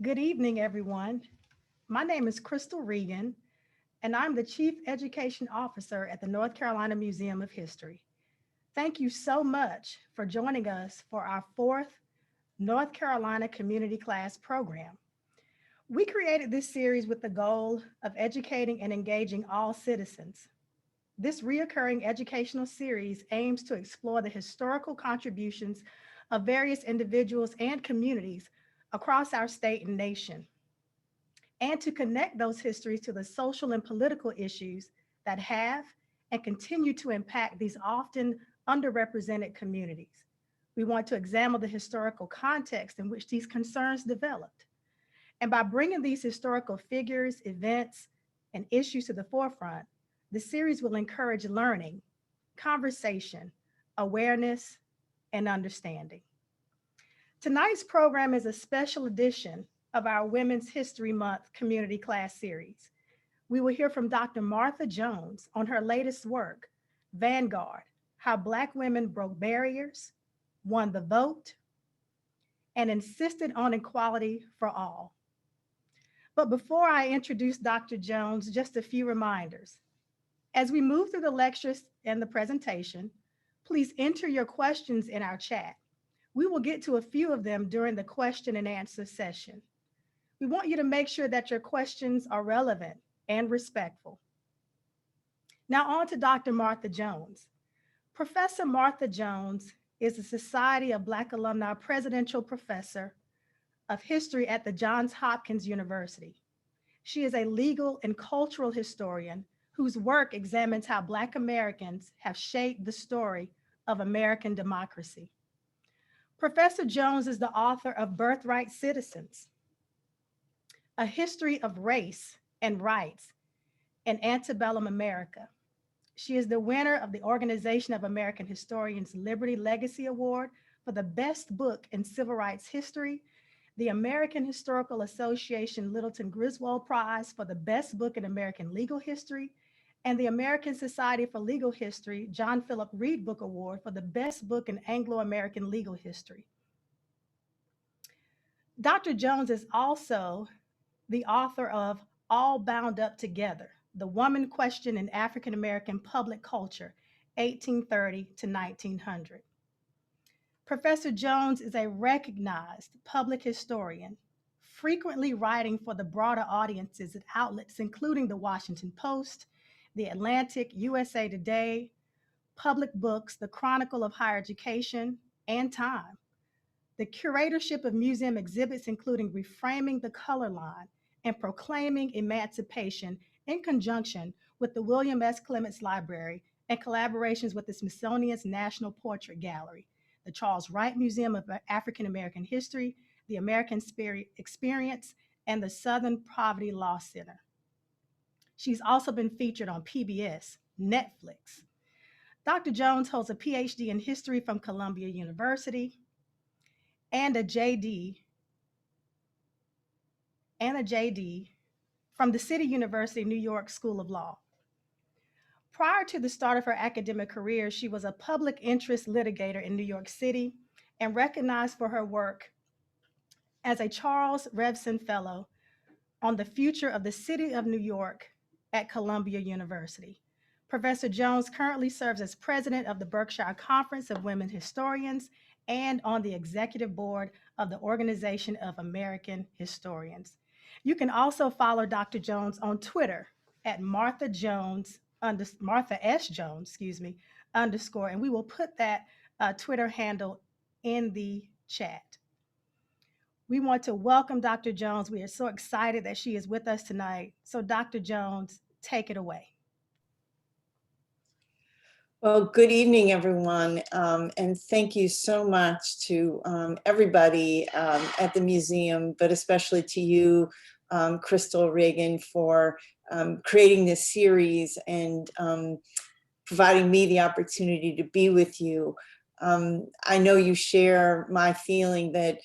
Good evening, everyone. My name is Crystal Regan, and I'm the Chief Education Officer at the North Carolina Museum of History. Thank you so much for joining us for our fourth North Carolina Community Class program. We created this series with the goal of educating and engaging all citizens. This reoccurring educational series aims to explore the historical contributions of various individuals and communities across our state and nation, and to connect those histories to the social and political issues that have and continue to impact these often underrepresented communities. We want to examine the historical context in which these concerns developed. And by bringing these historical figures, events, and issues to the forefront, the series will encourage learning, conversation, awareness, and understanding. Tonight's program is a special edition of our Women's History Month Community Class Series. We will hear from Dr. Martha Jones on her latest work, Vanguard: How Black Women Broke Barriers, Won the Vote, and Insisted on Equality for All. But before I introduce Dr. Jones, just a few reminders. As we move through the lectures and the presentation, please enter your questions in our chat. We will get to a few of them during the question and answer session. We want you to make sure that your questions are relevant and respectful. Now on to Dr. Martha Jones. Professor Martha Jones is the Society of Black Alumni Presidential Professor of History at the Johns Hopkins University. She is a legal and cultural historian whose work examines how Black Americans have shaped the story of American democracy. Professor Jones is the author of Birthright Citizens, A History of Race and Rights in Antebellum America. She is the winner of the Organization of American Historians Liberty Legacy Award for the best book in civil rights history, the American Historical Association Littleton Griswold Prize for the best book in American legal history, and the American Society for Legal History John Philip Reed Book Award for the best book in Anglo-American legal history. Dr. Jones is also the author of All Bound Up Together: The Woman Question in African American Public Culture, 1830 to 1900. Professor Jones is a recognized public historian, frequently writing for the broader audiences at outlets including the Washington Post, The Atlantic, USA Today, Public Books, The Chronicle of Higher Education, and Time. The curatorship of museum exhibits, including Reframing the Color Line and Proclaiming Emancipation, in conjunction with the William S. Clements Library and collaborations with the Smithsonian's National Portrait Gallery, the Charles Wright Museum of African American History, the American Experience, and the Southern Poverty Law Center. She's also been featured on PBS, Netflix. Dr. Jones holds a PhD in history from Columbia University and a JD from the City University, New York School of Law. Prior to the start of her academic career, she was a public interest litigator in New York City and recognized for her work as a Charles Revson Fellow on the future of the City of New York at Columbia University. Professor Jones currently serves as president of the Berkshire Conference of Women Historians and on the executive board of the Organization of American Historians. You can also follow Dr. Jones on Twitter at Martha S. Jones, underscore, and we will put that Twitter handle in the chat. We want to welcome Dr. Jones. We are so excited that she is with us tonight. So Dr. Jones, take it away. Well, good evening, everyone, and thank you so much to everybody at the museum, but especially to you, Crystal Regan, for creating this series and providing me the opportunity to be with you. I know you share my feeling that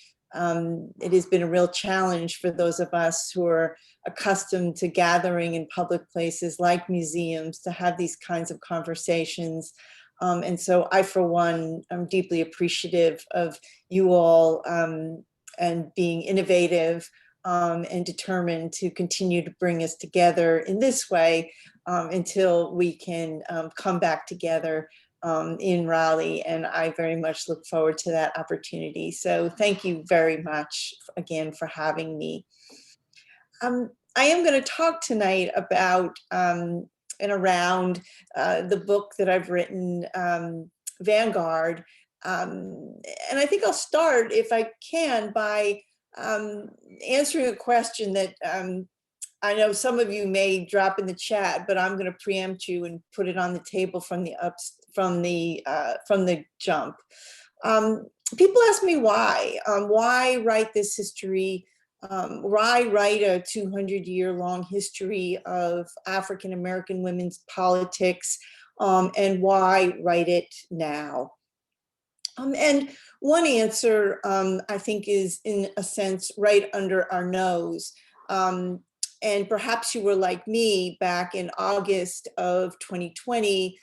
it has been a real challenge for those of us who are accustomed to gathering in public places like museums to have these kinds of conversations. And so I, for one, am deeply appreciative of you all and being innovative and determined to continue to bring us together in this way until we can come back together in Raleigh. And I very much look forward to that opportunity. So thank you very much again for having me. I am going to talk tonight about and around the book that I've written, Vanguard. And I think I'll start, if I can, by answering a question that I know some of you may drop in the chat, but I'm going to preempt you and put it on the table from the jump. People ask me why write this history. Why write a 200-year-long history of African American women's politics, and why write it now? And one answer, I think, is in a sense right under our nose. And perhaps you were like me back in August of 2020,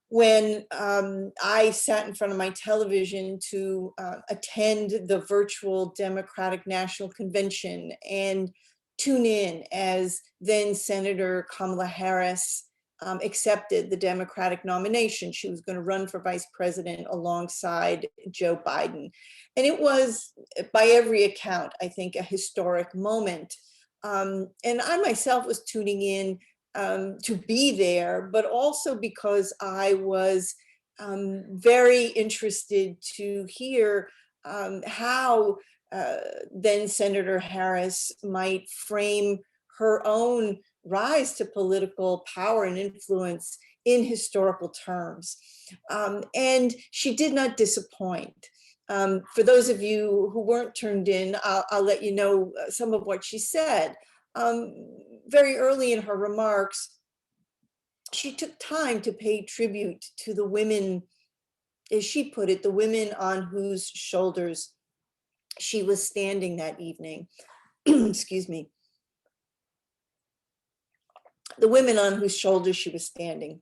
when I sat in front of my television to attend the virtual Democratic National Convention and tune in as then Senator Kamala Harris accepted the Democratic nomination. She was going to run for vice president alongside Joe Biden. And it was, by every account, I think, a historic moment. And I myself was tuning in to be there, but also because I was very interested to hear how then Senator Harris might frame her own rise to political power and influence in historical terms. And she did not disappoint. For those of you who weren't turned in, I'll let you know some of what she said. Very early in her remarks, she took time to pay tribute to the women, as she put it, the women on whose shoulders she was standing that evening. Excuse me. The women on whose shoulders she was standing.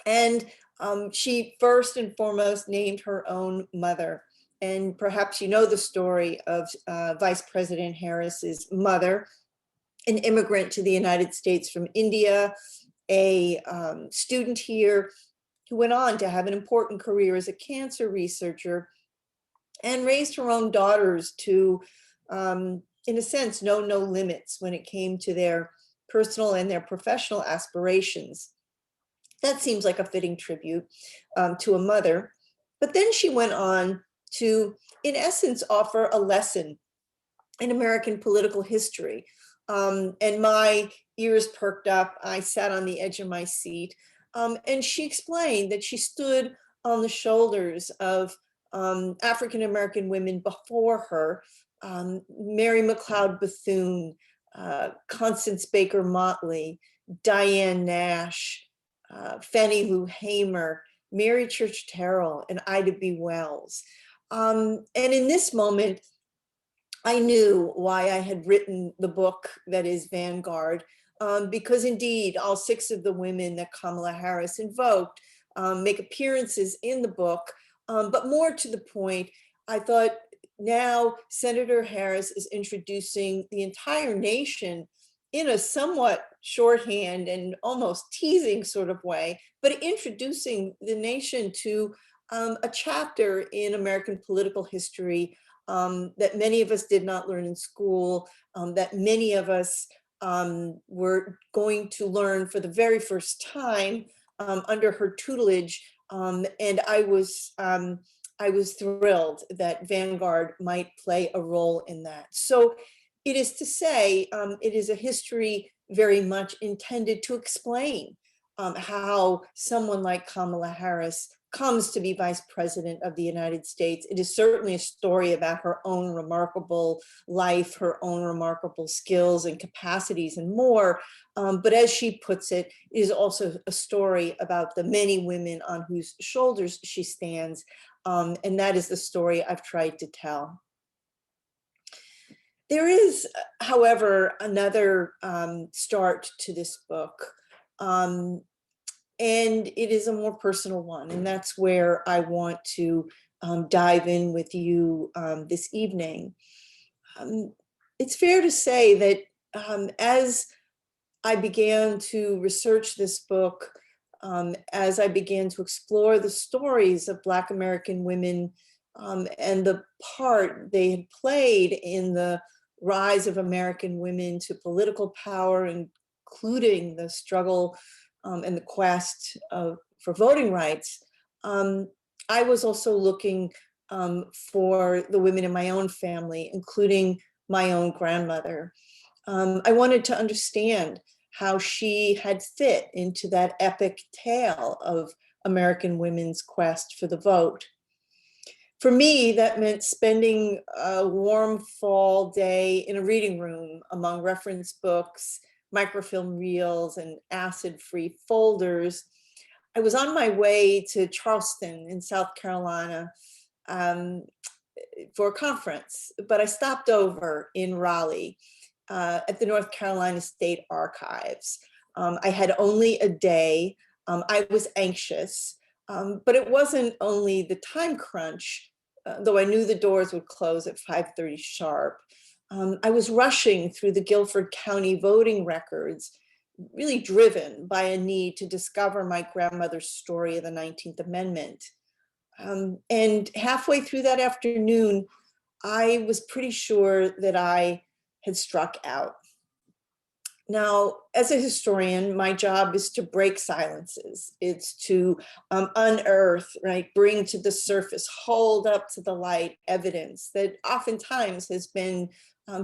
And she first and foremost named her own mother. And perhaps you know the story of Vice President Harris's mother, an immigrant to the United States from India, a student here who went on to have an important career as a cancer researcher and raised her own daughters to, in a sense, know no limits when it came to their personal and their professional aspirations. That seems like a fitting tribute to a mother. But then she went on to, in essence, offer a lesson in American political history. And my ears perked up. I sat on the edge of my seat. And she explained that she stood on the shoulders of African-American women before her, Mary McLeod Bethune, Constance Baker Motley, Diane Nash, Fannie Lou Hamer, Mary Church Terrell, and Ida B. Wells. And in this moment, I knew why I had written the book that is Vanguard, because indeed all 6 of the women that Kamala Harris invoked make appearances in the book. But more to the point, I thought now Senator Harris is introducing the entire nation in a somewhat shorthand and almost teasing sort of way, but introducing the nation to a chapter in American political history that many of us did not learn in school, that many of us were going to learn for the very first time under her tutelage. And I was thrilled that Vanguard might play a role in that. So it is to say, it is a history very much intended to explain how someone like Kamala Harris comes to be Vice President of the United States. It is certainly a story about her own remarkable life, her own remarkable skills and capacities and more. But as she puts it, it is also a story about the many women on whose shoulders she stands. And that is the story I've tried to tell. There is, however, another start to this book. And it is a more personal one. And that's where I want to dive in with you this evening. it's fair to say that as I began to research this book, as I began to explore the stories of Black American women and the part they had played in the rise of American women to political power, including the struggle and the quest for voting rights, I was also looking for the women in my own family, including my own grandmother. I wanted to understand how she had fit into that epic tale of American women's quest for the vote. For me, that meant spending a warm fall day in a reading room among reference books, microfilm reels, and acid-free folders. I was on my way to Charleston in South Carolina for a conference, but I stopped over in Raleigh at the North Carolina State Archives. I had only a day. I was anxious, but it wasn't only the time crunch, though I knew the doors would close at 5:30 sharp. I was rushing through the Guilford County voting records, really driven by a need to discover my grandmother's story of the 19th Amendment. And halfway through that afternoon, I was pretty sure that I had struck out. Now, as a historian, my job is to break silences. It's to unearth, right, bring to the surface, hold up to the light evidence that oftentimes has been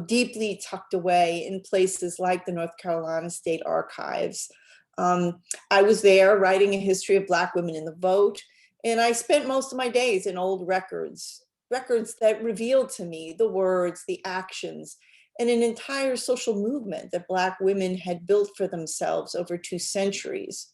deeply tucked away in places like the North Carolina State Archives. I was there writing a history of Black women in the vote, and I spent most of my days in old records that revealed to me the words, the actions, and an entire social movement that Black women had built for themselves over 2 centuries.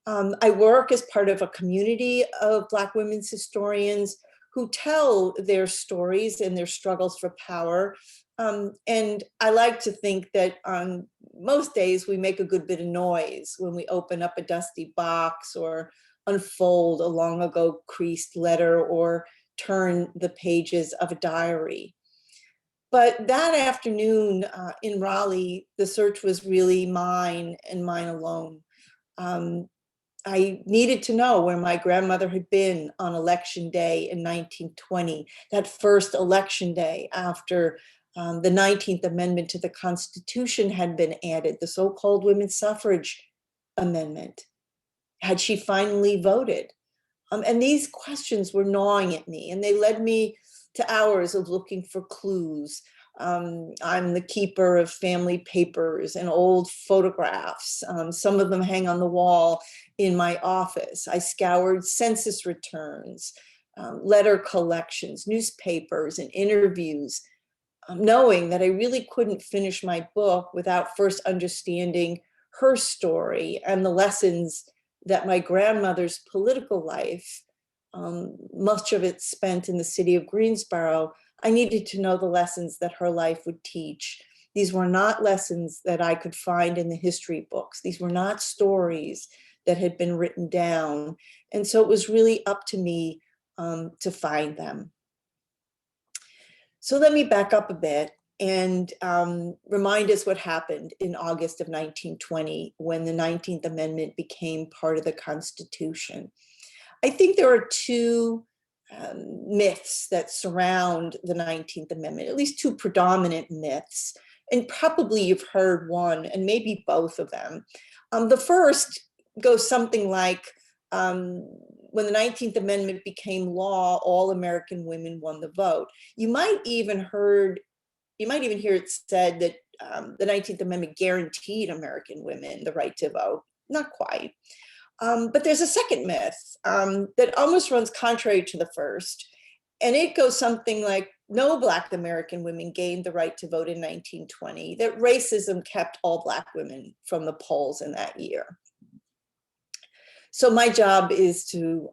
I work as part of a community of Black women's historians who tell their stories and their struggles for power. And I like to think that on most days we make a good bit of noise when we open up a dusty box or unfold a long ago creased letter or turn the pages of a diary. But that afternoon in Raleigh, the search was really mine and mine alone. I needed to know where my grandmother had been on election day in 1920, that first election day after the 19th Amendment to the Constitution had been added, the so-called women's suffrage amendment. Had she finally voted? And these questions were gnawing at me, and they led me to hours of looking for clues. I'm the keeper of family papers and old photographs. Some of them hang on the wall in my office. I scoured census returns, letter collections, newspapers, and interviews, knowing that I really couldn't finish my book without first understanding her story and the lessons that my grandmother's political life, much of it spent in the city of Greensboro, I needed to know the lessons that her life would teach. These were not lessons that I could find in the history books. These were not stories that had been written down. And so it was really up to me to find them. So let me back up a bit and remind us what happened in August of 1920 when the 19th Amendment became part of the Constitution. I think there are 2 myths that surround the 19th Amendment, at least 2 predominant myths, and probably you've heard one and maybe both of them. The first goes something like, when the 19th Amendment became law, all American women won the vote. You might even hear it said that the 19th Amendment guaranteed American women the right to vote. Not quite. But there's a second myth that almost runs contrary to the first. And it goes something like, no Black American women gained the right to vote in 1920, that racism kept all Black women from the polls in that year. So my job is to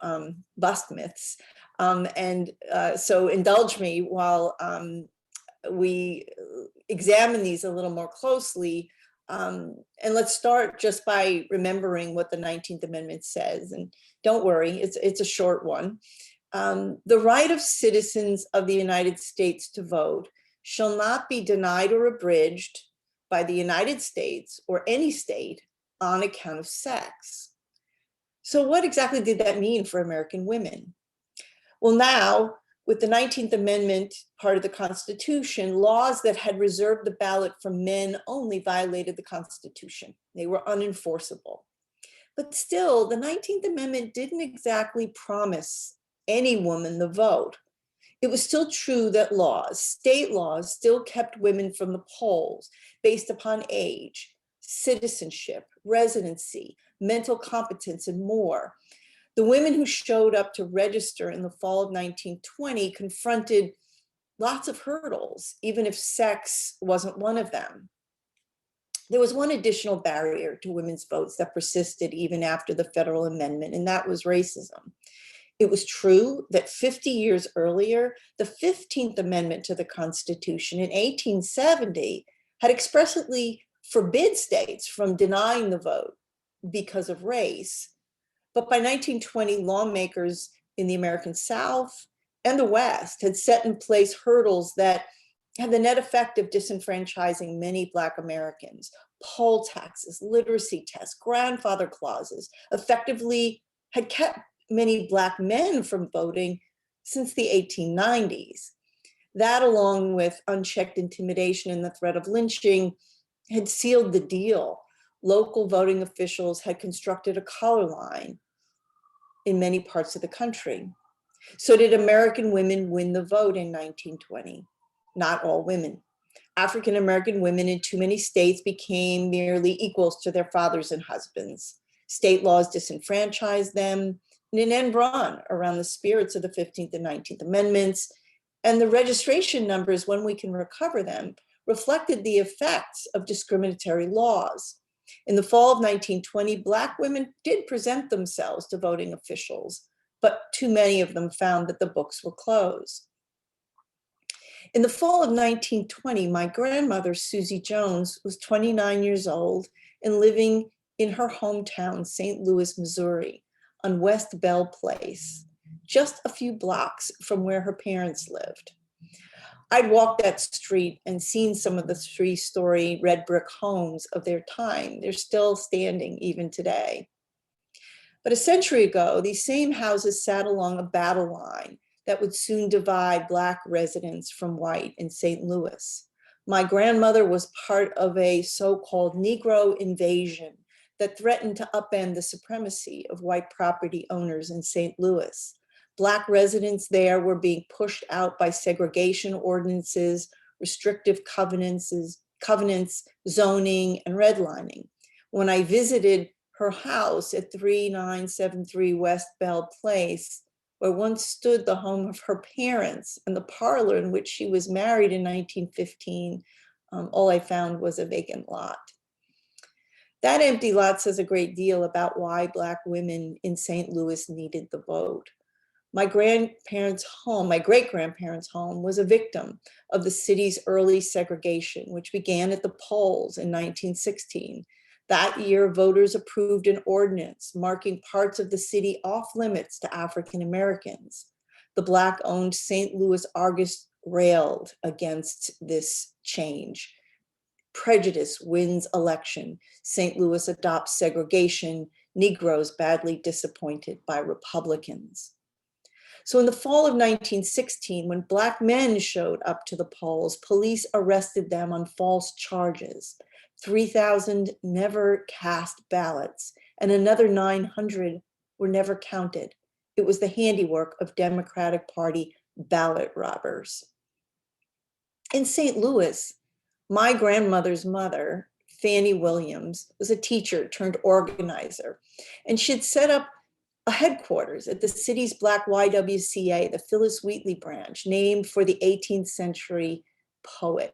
bust myths. So indulge me while we examine these a little more closely. And let's start just by remembering what the 19th Amendment says. And don't worry, it's a short one. The right of citizens of the United States to vote shall not be denied or abridged by the United States or any state on account of sex. So what exactly did that mean for American women? Well, now, with the 19th Amendment part of the Constitution, laws that had reserved the ballot for men only violated the Constitution. They were unenforceable. But still, the 19th Amendment didn't exactly promise any woman the vote. It was still true that laws, state laws, still kept women from the polls based upon age, citizenship, residency, mental competence, and more. The women who showed up to register in the fall of 1920 confronted lots of hurdles, even if sex wasn't one of them. There was one additional barrier to women's votes that persisted even after the federal amendment, and that was racism. It was true that 50 years earlier, the 15th Amendment to the Constitution in 1870 had expressly forbid states from denying the vote because of race. But by 1920, lawmakers in the American South and the West had set in place hurdles that had the net effect of disenfranchising many Black Americans. Poll taxes, literacy tests, grandfather clauses effectively had kept many Black men from voting since the 1890s. That, along with unchecked intimidation and the threat of lynching, had sealed the deal. Local voting officials had constructed a color line in many parts of the country. So did American women win the vote in 1920? Not all women. African American women in too many states became merely equals to their fathers and husbands. State laws disenfranchised them in an end run around the spirits of the 15th and 19th Amendments. And the registration numbers, when we can recover them, reflected the effects of discriminatory laws. In the fall of 1920, Black women did present themselves to voting officials, but too many of them found that the books were closed. In the fall of 1920, my grandmother, Susie Jones, was 29 years old and living in her hometown, St. Louis, Missouri, on West Bell Place, just a few blocks from where her parents lived. I'd walked that street and seen some of the 3-story red brick homes of their time. They're still standing even today. But a century ago, these same houses sat along a battle line that would soon divide Black residents from white in St. Louis. My grandmother was part of a so-called Negro invasion that threatened to upend the supremacy of white property owners in St. Louis. Black residents there were being pushed out by segregation ordinances, restrictive covenants, zoning, and redlining. When I visited her house at 3973 West Bell Place, where once stood the home of her parents and the parlor in which she was married in 1915, all I found was a vacant lot. That empty lot says a great deal about why Black women in St. Louis needed the vote. My great-grandparents' home was a victim of the city's early segregation, which began at the polls in 1916. That year, voters approved an ordinance marking parts of the city off limits to African Americans. The Black-owned St. Louis Argus railed against this change. Prejudice wins election. St. Louis adopts segregation. Negroes badly disappointed by Republicans. So in the fall of 1916, when Black men showed up to the polls, police arrested them on false charges. 3,000 never cast ballots, and another 900 were never counted. It was the handiwork of Democratic Party ballot robbers. In St. Louis, my grandmother's mother, Fannie Williams, was a teacher turned organizer, and she'd set up a headquarters at the city's Black YWCA, the Phyllis Wheatley branch, named for the 18th century poet.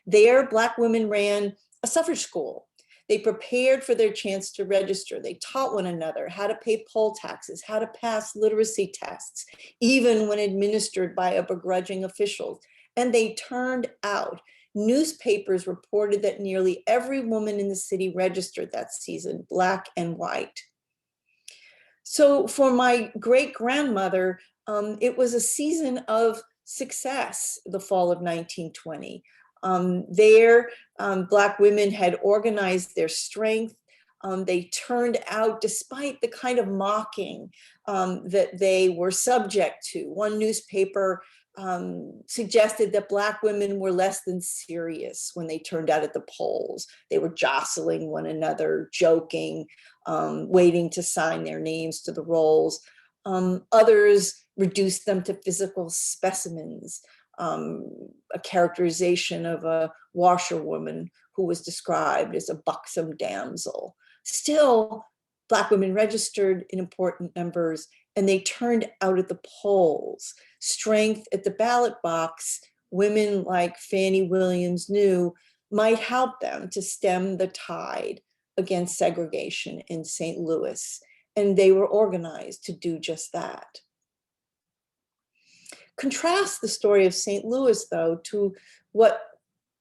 There, Black women ran a suffrage school. They prepared for their chance to register. They taught one another how to pay poll taxes, how to pass literacy tests, even when administered by a begrudging official. And they turned out. Newspapers reported that nearly every woman in the city registered that season, Black and white. So for my great-grandmother, it was a season of success, the fall of 1920. There, Black women had organized their strength. They turned out, despite the kind of mocking that they were subject to. One newspaper suggested that Black women were less than serious when they turned out at the polls. They were jostling one another, joking, waiting to sign their names to the rolls. Others reduced them to physical specimens. A characterization of a washerwoman who was described as a buxom damsel. Still, Black women registered in important numbers, and they turned out at the polls. Strength at the ballot box, women like Fannie Williams knew, might help them to stem the tide against segregation in St. Louis, and they were organized to do just that. Contrast the story of St. Louis, though, to what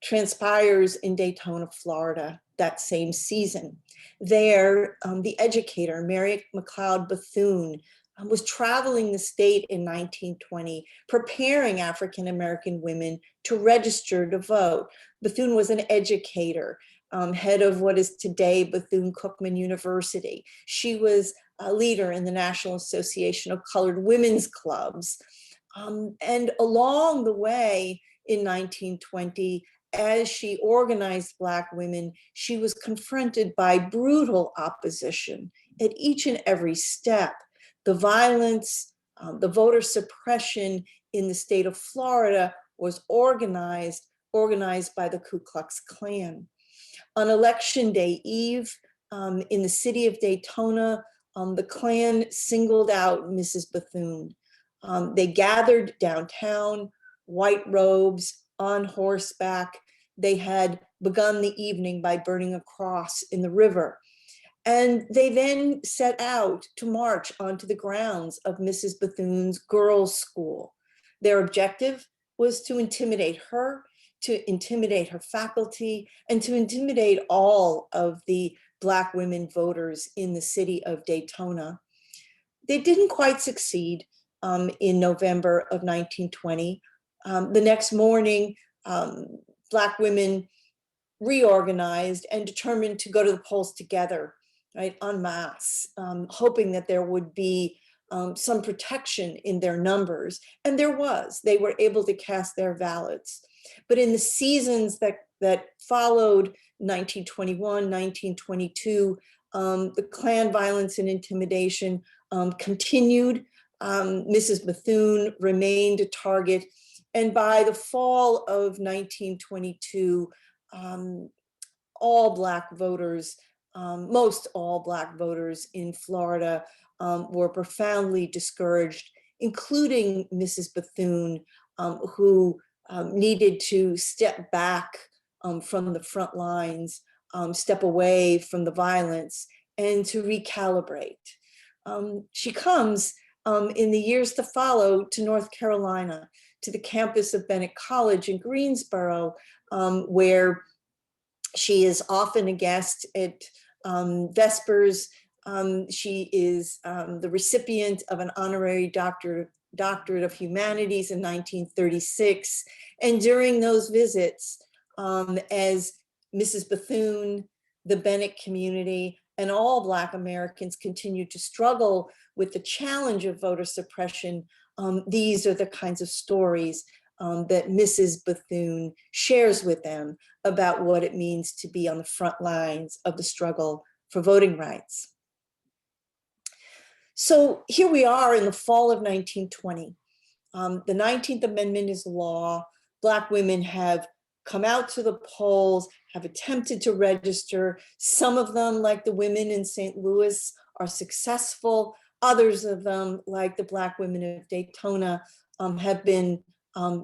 transpires in Daytona, Florida, that same season. There, the educator, Mary McLeod Bethune, was traveling the state in 1920, preparing African-American women to register to vote. Bethune was an educator, head of what is today Bethune-Cookman University. She was a leader in the National Association of Colored Women's Clubs. And along the way in 1920, as she organized Black women, she was confronted by brutal opposition at each and every step. The violence, the voter suppression in the state of Florida was organized by the Ku Klux Klan. On Election Day Eve, in the city of Daytona, the Klan singled out Mrs. Bethune. They gathered downtown, white robes, on horseback. They had begun the evening by burning a cross in the river. And they then set out to march onto the grounds of Mrs. Bethune's girls' school. Their objective was to intimidate her, to intimidate her faculty, and to intimidate all of the Black women voters in the city of Daytona. They didn't quite succeed in November of 1920. The next morning, Black women reorganized and determined to go to the polls together, right, en masse, hoping that there would be some protection in their numbers. And there was. They were able to cast their ballots. But in the seasons that followed 1921, 1922, the Klan violence and intimidation continued. Mrs. Bethune remained a target. And by the fall of 1922, all Black voters, most all Black voters in Florida were profoundly discouraged, including Mrs. Bethune, who needed to step back from the front lines, step away from the violence, and to recalibrate. She comes in the years to follow to North Carolina, to the campus of Bennett College in Greensboro, where she is often a guest at Vespers. She is the recipient of an honorary doctorate of humanities in 1936. And during those visits, as Mrs. Bethune, the Bennett community, and all Black Americans continue to struggle with the challenge of voter suppression, these are the kinds of stories that Mrs. Bethune shares with them about what it means to be on the front lines of the struggle for voting rights. So here we are in the fall of 1920. The 19th Amendment is law. Black women have come out to the polls, have attempted to register. Some of them, like the women in St. Louis, are successful. Others of them, like the Black women of Daytona, have been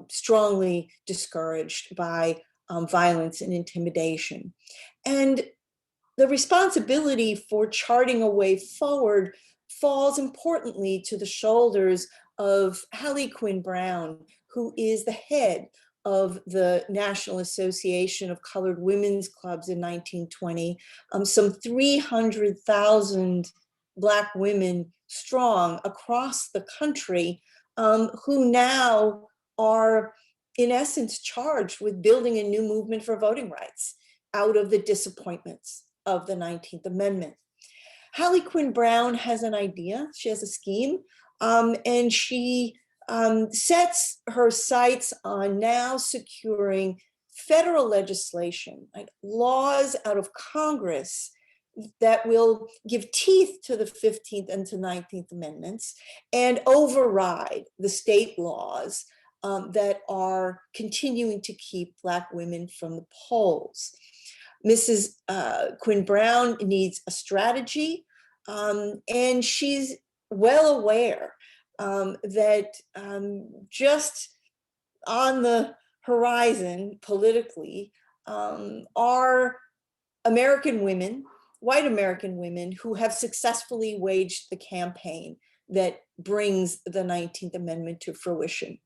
strongly discouraged by violence and intimidation. And the responsibility for charting a way forward falls importantly to the shoulders of Hallie Quinn Brown, who is the head of the National Association of Colored Women's Clubs in 1920, some 300,000 Black women strong across the country, who now are in essence charged with building a new movement for voting rights out of the disappointments of the 19th Amendment. Hallie Quinn Brown has an idea, she has a scheme, and she sets her sights on now securing federal legislation, like laws out of Congress that will give teeth to the 15th and to 19th Amendments and override the state laws that are continuing to keep Black women from the polls. Mrs. Quinn Brown needs a strategy, and she's well aware that just on the horizon politically are American women, white American women, who have successfully waged the campaign that brings the 19th Amendment to fruition.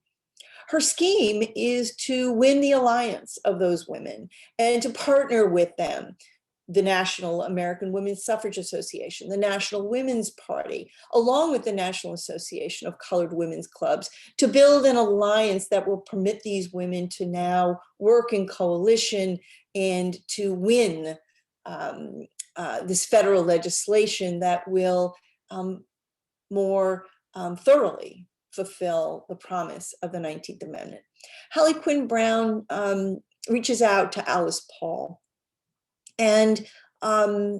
Her scheme is to win the alliance of those women and to partner with them, the National American Women's Suffrage Association, the National Women's Party, along with the National Association of Colored Women's Clubs, to build an alliance that will permit these women to now work in coalition and to win this federal legislation that will more thoroughly fulfill the promise of the 19th Amendment. Hallie Quinn Brown reaches out to Alice Paul, and her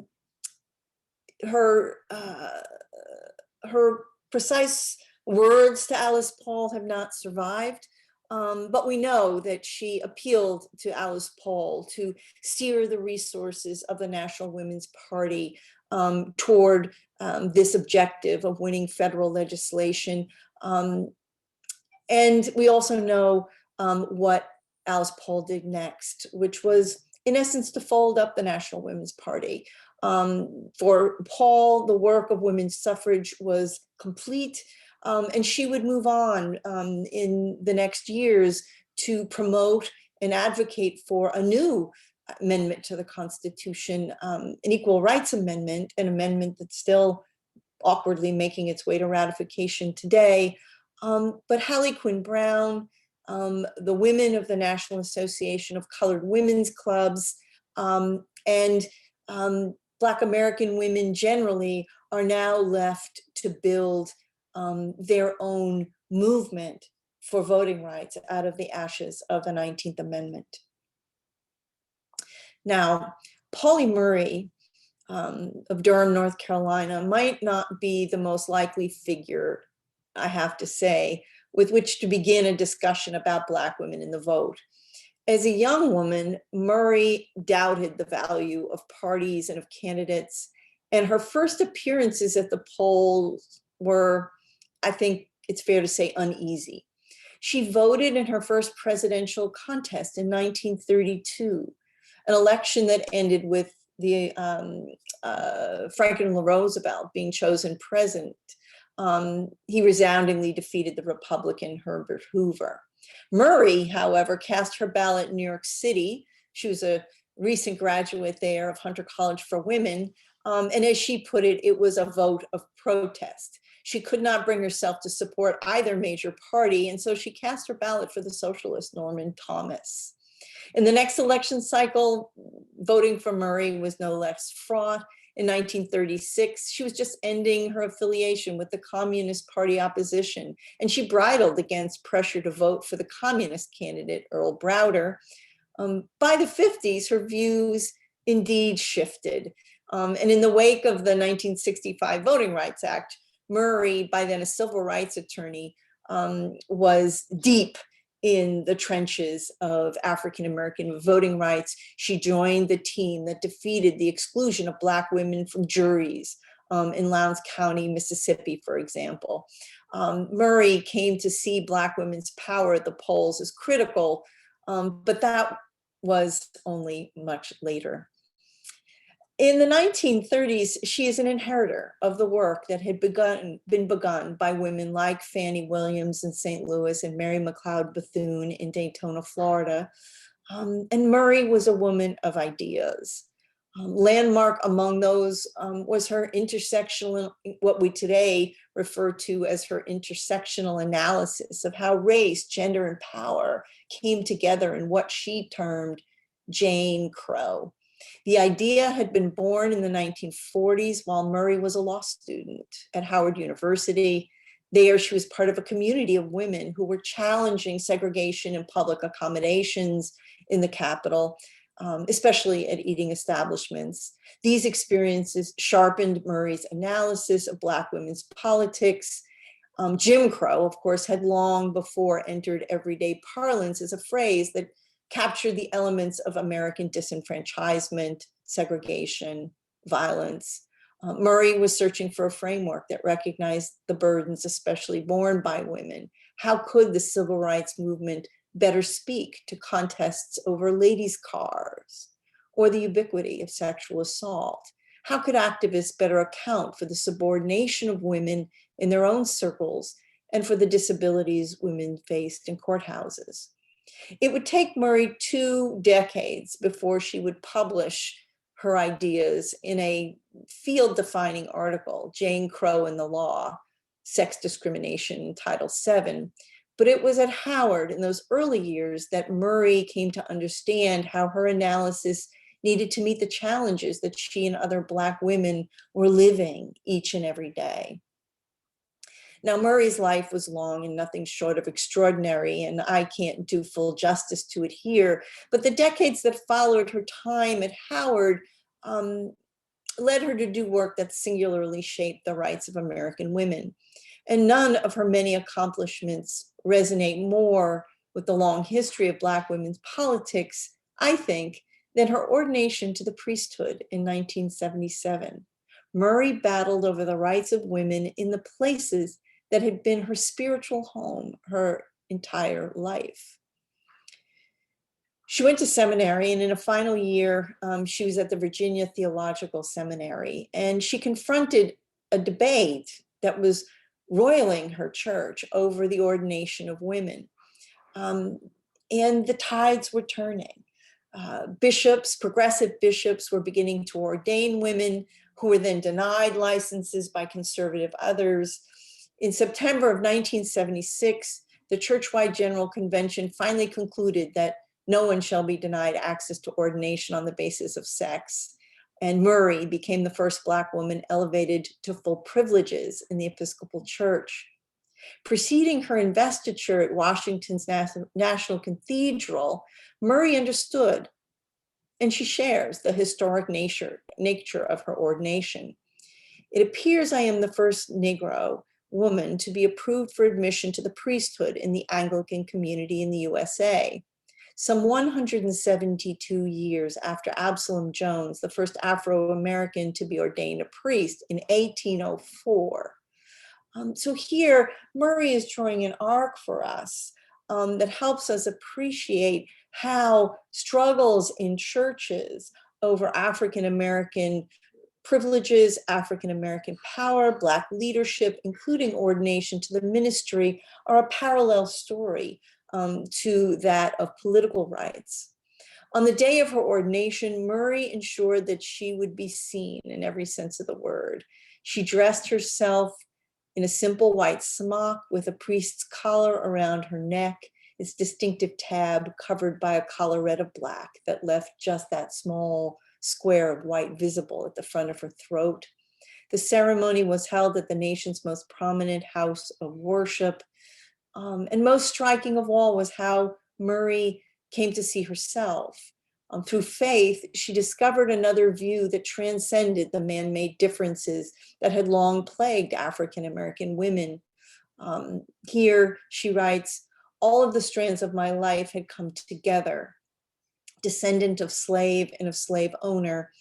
precise words to Alice Paul have not survived, but we know that she appealed to Alice Paul to steer the resources of the National Women's Party toward this objective of winning federal legislation. And we also know what Alice Paul did next, which was, in essence, to fold up the National Women's Party. For Paul, the work of women's suffrage was complete, and she would move on in the next years to promote and advocate for a new amendment to the Constitution, an equal rights amendment, an amendment that's still awkwardly making its way to ratification today. But Hallie Quinn Brown, the women of the National Association of Colored Women's Clubs, and Black American women generally are now left to build their own movement for voting rights out of the ashes of the 19th Amendment. Now, Pauli Murray of Durham, North Carolina, might not be the most likely figure, I have to say, with which to begin a discussion about Black women in the vote. As a young woman, Murray doubted the value of parties and of candidates, and her first appearances at the polls were, I think it's fair to say, uneasy. She voted in her first presidential contest in 1932, an election that ended with the Franklin Roosevelt being chosen president. He resoundingly defeated the Republican Herbert Hoover. Murray, however, cast her ballot in New York City. She was a recent graduate there of Hunter College for Women. And as she put it, it was a vote of protest. She could not bring herself to support either major party, and so she cast her ballot for the socialist Norman Thomas. In the next election cycle, voting for Murray was no less fraught. In 1936, she was just ending her affiliation with the Communist Party opposition, and she bridled against pressure to vote for the communist candidate, Earl Browder. By the 50s, her views indeed shifted. And in the wake of the 1965 Voting Rights Act, Murray, by then a civil rights attorney, was deep in the trenches of African-American voting rights. She joined the team that defeated the exclusion of Black women from juries in Lowndes County, Mississippi, for example. Murray came to see Black women's power at the polls as critical, but that was only much later. In the 1930s, she is an inheritor of the work that had been begun by women like Fannie Williams in St. Louis and Mary McLeod Bethune in Daytona, Florida. And Murray was a woman of ideas. Landmark among those was her intersectional, what we today refer to as her intersectional analysis of how race, gender, and power came together in what she termed Jane Crow. The idea had been born in the 1940s while Murray was a law student at Howard University. There, she was part of a community of women who were challenging segregation in public accommodations in the Capitol, especially at eating establishments. These experiences sharpened Murray's analysis of Black women's politics. Jim Crow, of course, had long before entered everyday parlance as a phrase that captured the elements of American disenfranchisement, segregation, violence. Murray was searching for a framework that recognized the burdens especially borne by women. How could the civil rights movement better speak to contests over ladies' cars or the ubiquity of sexual assault? How could activists better account for the subordination of women in their own circles and for the disabilities women faced in courthouses? It would take Murray 2 decades before she would publish her ideas in a field-defining article, Jane Crow and the Law, Sex Discrimination, Title VII. But it was at Howard in those early years that Murray came to understand how her analysis needed to meet the challenges that she and other Black women were living each and every day. Now, Murray's life was long and nothing short of extraordinary, and I can't do full justice to it here, but the decades that followed her time at Howard led her to do work that singularly shaped the rights of American women. And none of her many accomplishments resonate more with the long history of Black women's politics, I think, than her ordination to the priesthood in 1977. Murray battled over the rights of women in the places that had been her spiritual home her entire life. She went to seminary, and in a final year, she was at the Virginia Theological Seminary, and she confronted a debate that was roiling her church over the ordination of women. And the tides were turning. Bishops, progressive bishops, were beginning to ordain women who were then denied licenses by conservative others. In September of 1976, the Churchwide General Convention finally concluded that no one shall be denied access to ordination on the basis of sex. And Murray became the first Black woman elevated to full privileges in the Episcopal Church. Preceding her investiture at Washington's National Cathedral, Murray understood, and she shares, the historic nature of her ordination. It appears I am the first Negro woman to be approved for admission to the priesthood in the Anglican community in the USA. Some 172 years after Absalom Jones, the first Afro-American to be ordained a priest in 1804. So here, Murray is drawing an arc for us that helps us appreciate how struggles in churches over African-American privileges, African-American power, Black leadership, including ordination to the ministry, are a parallel story to that of political rights. On the day of her ordination, Murray ensured that she would be seen in every sense of the word. She dressed herself in a simple white smock with a priest's collar around her neck, its distinctive tab covered by a collarette of black that left just that small square of white visible at the front of her throat. The ceremony was held at the nation's most prominent house of worship. And most striking of all was how Murray came to see herself. Through faith, she discovered another view that transcended the man-made differences that had long plagued African-American women. Here, she writes, all of the strands of my life had come together. Descendant of slave and of slave owner,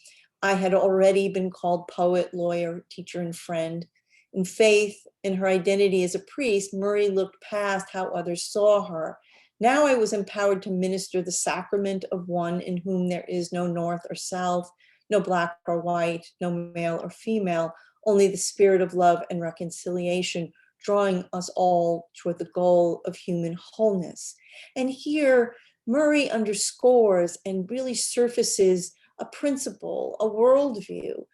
I had already been called poet, lawyer, teacher, and friend. In faith, in her identity as a priest, Murray looked past how others saw her. Now I was empowered to minister the sacrament of one in whom there is no north or south, no black or white, no male or female, only the spirit of love and reconciliation, drawing us all toward the goal of human wholeness. And here, Murray underscores and really surfaces a principle, a worldview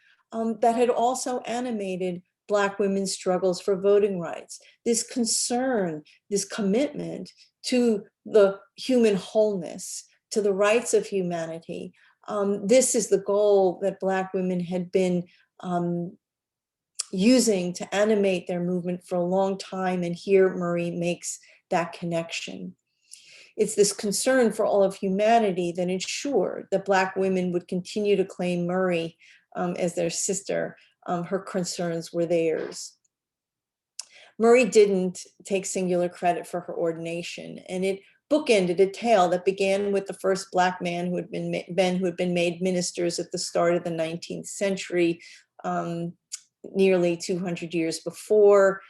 that had also animated Black women's struggles for voting rights. This concern, this commitment to the human wholeness, to the rights of humanity. This is the goal that Black women had been using to animate their movement for a long time, and here Marie makes that connection. It's this concern for all of humanity that ensured that Black women would continue to claim Murray as their sister. Her concerns were theirs. Murray didn't take singular credit for her ordination, and it bookended a tale that began with the first Black man who had been made ministers at the start of the 19th century, nearly 200 years before.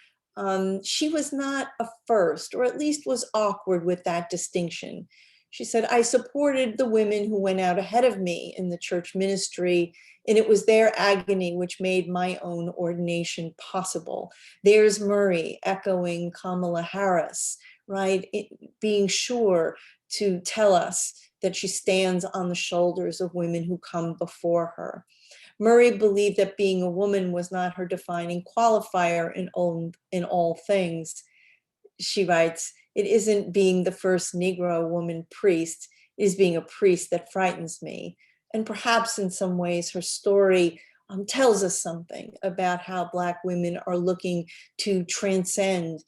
She was not a first, or at least was awkward with that distinction. She said, I supported the women who went out ahead of me in the church ministry, and it was their agony which made my own ordination possible. There's Murray echoing Kamala Harris, right? Being sure to tell us that she stands on the shoulders of women who come before her. Murray believed that being a woman was not her defining qualifier in all things. She writes, it isn't being the first Negro woman priest, it is being a priest that frightens me. And perhaps in some ways her story tells us something about how Black women are looking to transcend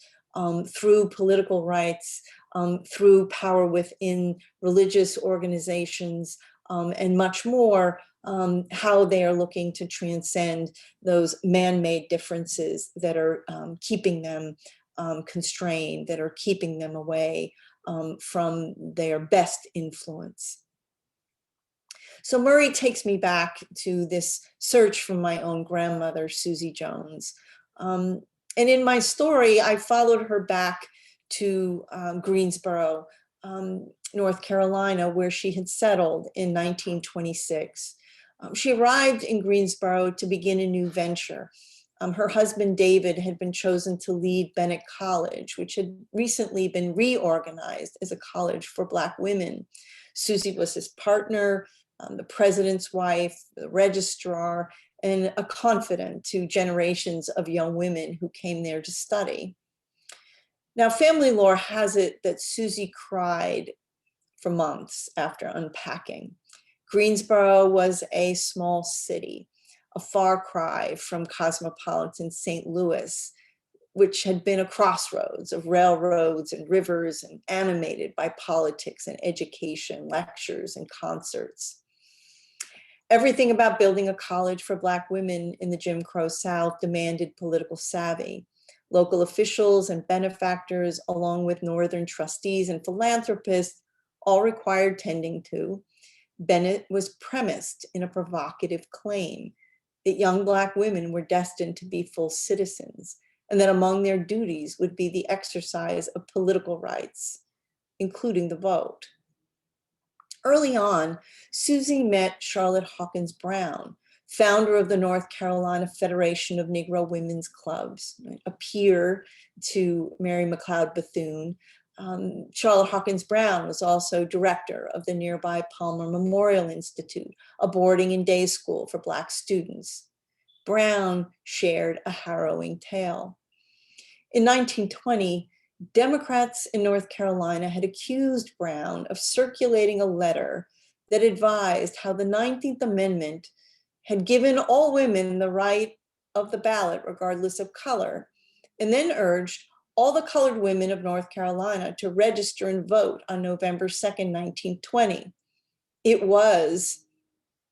through political rights, through power within religious organizations, and much more, how they are looking to transcend those man-made differences that are keeping them constrained, that are keeping them away from their best influence. So Murray takes me back to this search from my own grandmother, Susie Jones. And in my story, I followed her back to Greensboro, North Carolina, where she had settled in 1926. She arrived in Greensboro to begin a new venture. Her husband, David, had been chosen to lead Bennett College, which had recently been reorganized as a college for Black women. Susie was his partner, the president's wife, the registrar, and a confidant to generations of young women who came there to study. Now, family lore has it that Susie cried for months after unpacking. Greensboro was a small city, a far cry from cosmopolitan St. Louis, which had been a crossroads of railroads and rivers and animated by politics and education, lectures and concerts. Everything about building a college for Black women in the Jim Crow South demanded political savvy. Local officials and benefactors, along with Northern trustees and philanthropists, all required tending to. Bennett was premised in a provocative claim that young Black women were destined to be full citizens, and that among their duties would be the exercise of political rights, including the vote. Early on, Susie met Charlotte Hawkins Brown, founder of the North Carolina Federation of Negro Women's Clubs, a peer to Mary McLeod Bethune. Charlotte Hawkins Brown was also director of the nearby Palmer Memorial Institute, a boarding and day school for Black students. Brown shared a harrowing tale. In 1920, Democrats in North Carolina had accused Brown of circulating a letter that advised how the 19th Amendment had given all women the right of the ballot regardless of color, and then urged all the colored women of North Carolina to register and vote on November 2nd, 1920. It was,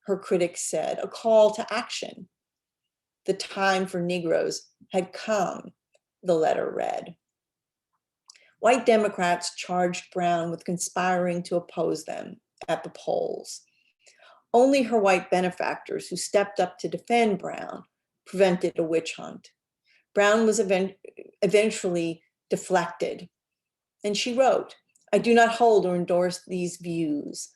her critics said, a call to action. The time for Negroes had come, the letter read. White Democrats charged Brown with conspiring to oppose them at the polls. Only her white benefactors, who stepped up to defend Brown, prevented a witch hunt. Brown was eventually deflected, and she wrote, I do not hold or endorse these views,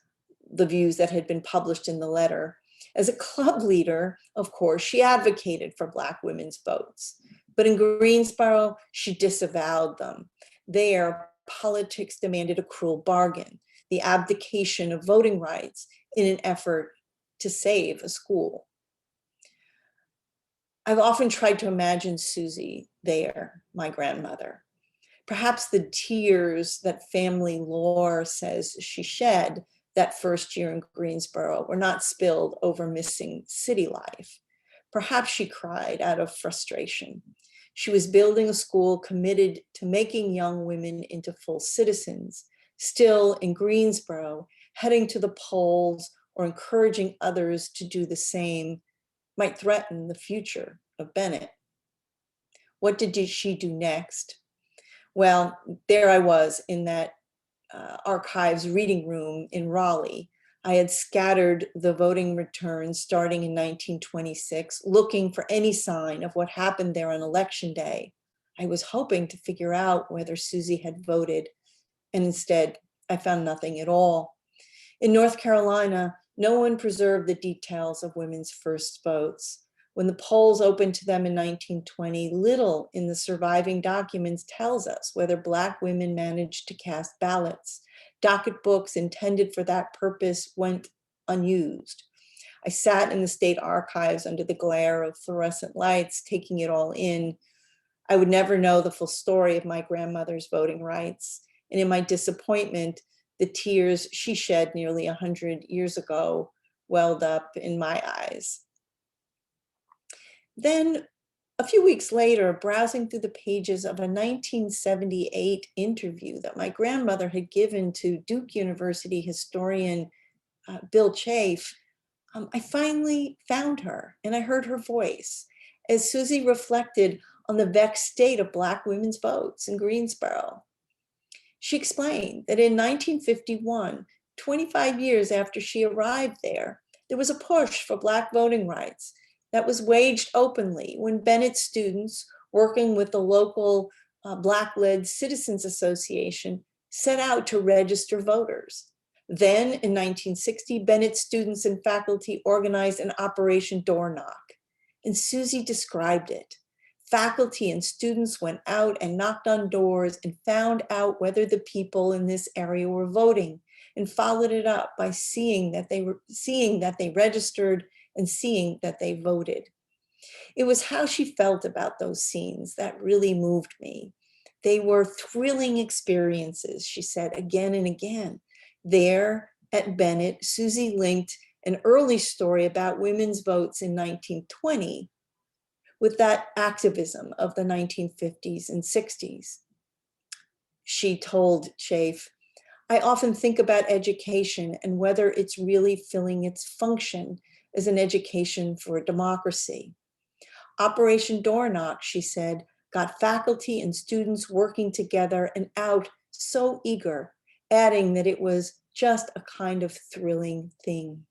the views that had been published in the letter. As a club leader, of course, she advocated for Black women's votes, but in Greensboro, she disavowed them. There, politics demanded a cruel bargain, the abdication of voting rights in an effort to save a school. I've often tried to imagine Susie there, my grandmother. Perhaps the tears that family lore says she shed that first year in Greensboro were not spilled over missing city life. Perhaps she cried out of frustration. She was building a school committed to making young women into full citizens, still in Greensboro, heading to the polls or encouraging others to do the same might threaten the future of Bennett. What did she do next? Well, there I was in that archives reading room in Raleigh. I had scattered the voting returns starting in 1926, looking for any sign of what happened there on election day. I was hoping to figure out whether Susie had voted, and instead I found nothing at all. In North Carolina, no one preserved the details of women's first votes. When the polls opened to them in 1920, little in the surviving documents tells us whether Black women managed to cast ballots. Docket books intended for that purpose went unused. I sat in the state archives under the glare of fluorescent lights, taking it all in. I would never know the full story of my grandmother's voting rights. And in my disappointment, the tears she shed nearly 100 years ago welled up in my eyes. Then a few weeks later, browsing through the pages of a 1978 interview that my grandmother had given to Duke University historian Bill Chafe, I finally found her and I heard her voice as Susie reflected on the vexed state of Black women's votes in Greensboro. She explained that in 1951, 25 years after she arrived there was a push for Black voting rights that was waged openly when Bennett students, working with the local Black-led Citizens Association, set out to register voters. Then in 1960, Bennett students and faculty organized an Operation Door Knock, and Susie described it. Faculty and students went out and knocked on doors and found out whether the people in this area were voting, and followed it up by seeing that they registered and seeing that they voted. It was how she felt about those scenes that really moved me. They were thrilling experiences, she said again and again. There at Bennett, Susie linked an early story about women's votes in 1920 with that activism of the 1950s and 60s. She told Chafe, "I often think about education and whether it's really filling its function as an education for a democracy." Operation Door Knock, she said, got faculty and students working together and out so eager, adding that it was just a kind of thrilling thing.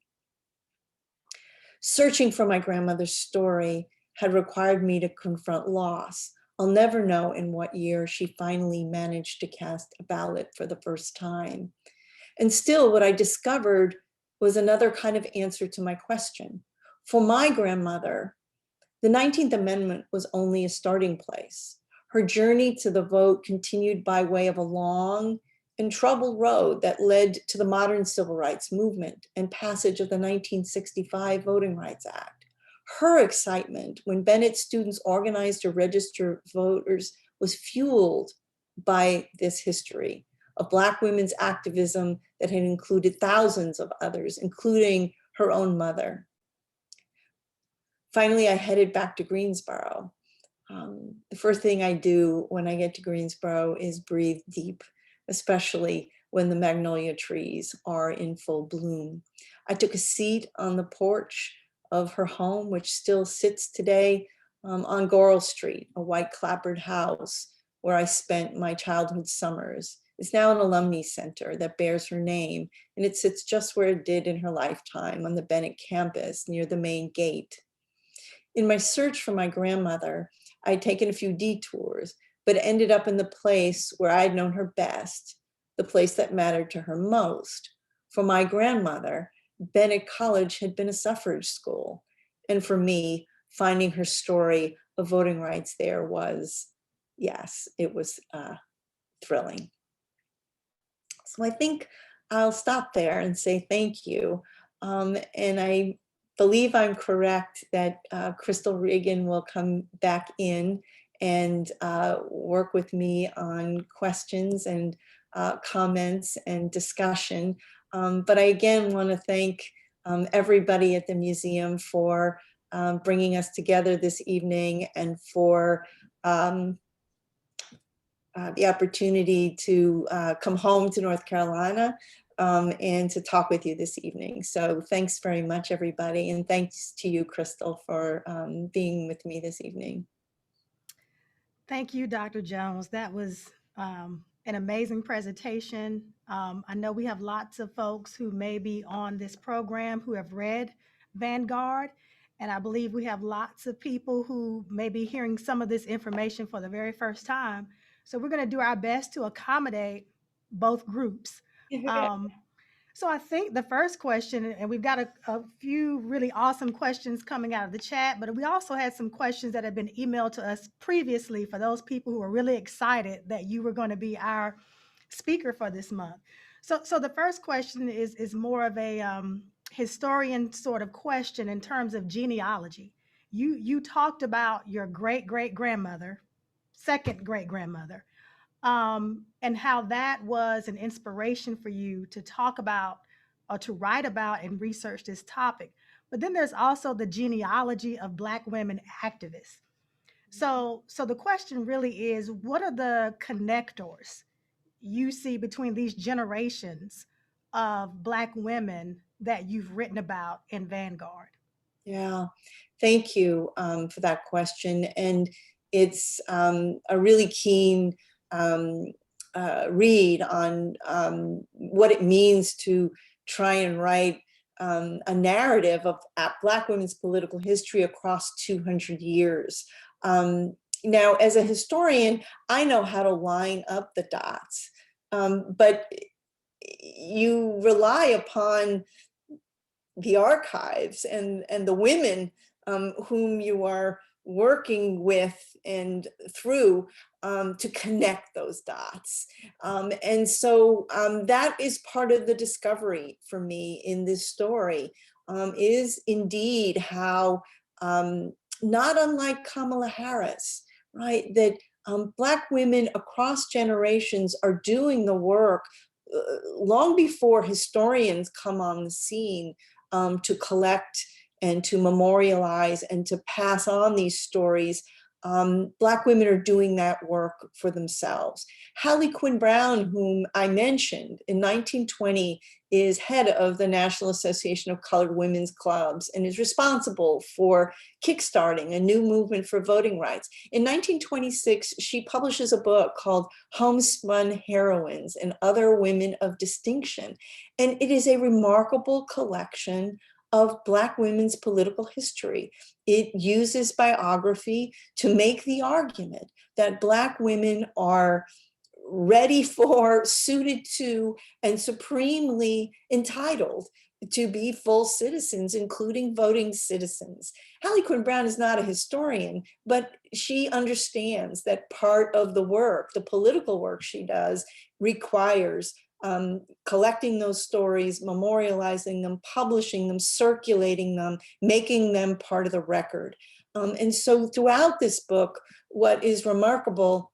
Searching for my grandmother's story had required me to confront loss. I'll never know in what year she finally managed to cast a ballot for the first time. And still, what I discovered was another kind of answer to my question. For my grandmother, the 19th Amendment was only a starting place. Her journey to the vote continued by way of a long and troubled road that led to the modern civil rights movement and passage of the 1965 Voting Rights Act. Her excitement when Bennett students organized to register voters was fueled by this history of Black women's activism that had included thousands of others, including her own mother. Finally, I headed back to Greensboro. The first thing I do when I get to Greensboro is breathe deep, especially when the magnolia trees are in full bloom. I took a seat on the porch of her home, which still sits today on Goral Street, a white clapboard house where I spent my childhood summers. It's now an alumni center that bears her name, and it sits just where it did in her lifetime on the Bennett campus near the main gate. In my search for my grandmother, I'd taken a few detours, but ended up in the place where I'd known her best, the place that mattered to her most. For my grandmother, Bennett College had been a suffrage school. And for me, finding her story of voting rights there was, yes, it was thrilling. So I think I'll stop there and say thank you. And I believe I'm correct that Crystal Regan will come back in and work with me on questions and comments and discussion. But I again want to thank everybody at the museum for bringing us together this evening and for the opportunity to come home to North Carolina and to talk with you this evening. So thanks very much, everybody. And thanks to you, Crystal, for being with me this evening. Thank you, Dr. Jones. That was an amazing presentation. I know we have lots of folks who may be on this program who have read Vanguard, and I believe we have lots of people who may be hearing some of this information for the very first time. So we're going to do our best to accommodate both groups. So I think the first question, and we've got a few really awesome questions coming out of the chat, but we also had some questions that have been emailed to us previously for those people who are really excited that you were going to be our speaker for this month. So the first question is more of a historian sort of question in terms of genealogy. You talked about your great-great-grandmother, second great-grandmother, and how that was an inspiration for you to talk about or to write about and research this topic. But then there's also the genealogy of Black women activists. So the question really is, what are the connectors you see between these generations of Black women that you've written about in Vanguard? Yeah, thank you for that question. And it's a really keen read on what it means to try and write a narrative of Black women's political history across 200 years. Now, as a historian, I know how to line up the dots, but you rely upon the archives and the women whom you are working with and through to connect those dots. And so that is part of the discovery for me in this story, is indeed how, not unlike Kamala Harris, right, that Black women across generations are doing the work long before historians come on the scene to collect and to memorialize and to pass on these stories. Black women are doing that work for themselves. Hallie Quinn Brown, whom I mentioned, in 1920 is head of the National Association of Colored Women's Clubs and is responsible for kickstarting a new movement for voting rights. In 1926, she publishes a book called Homespun Heroines and Other Women of Distinction. And it is a remarkable collection of Black women's political history. It uses biography to make the argument that Black women are ready for, suited to, and supremely entitled to be full citizens, including voting citizens. Hallie Quinn Brown is not a historian, but she understands that part of the work, the political work she does, requires collecting those stories, memorializing them, publishing them, circulating them, making them part of the record. And so throughout this book, what is remarkable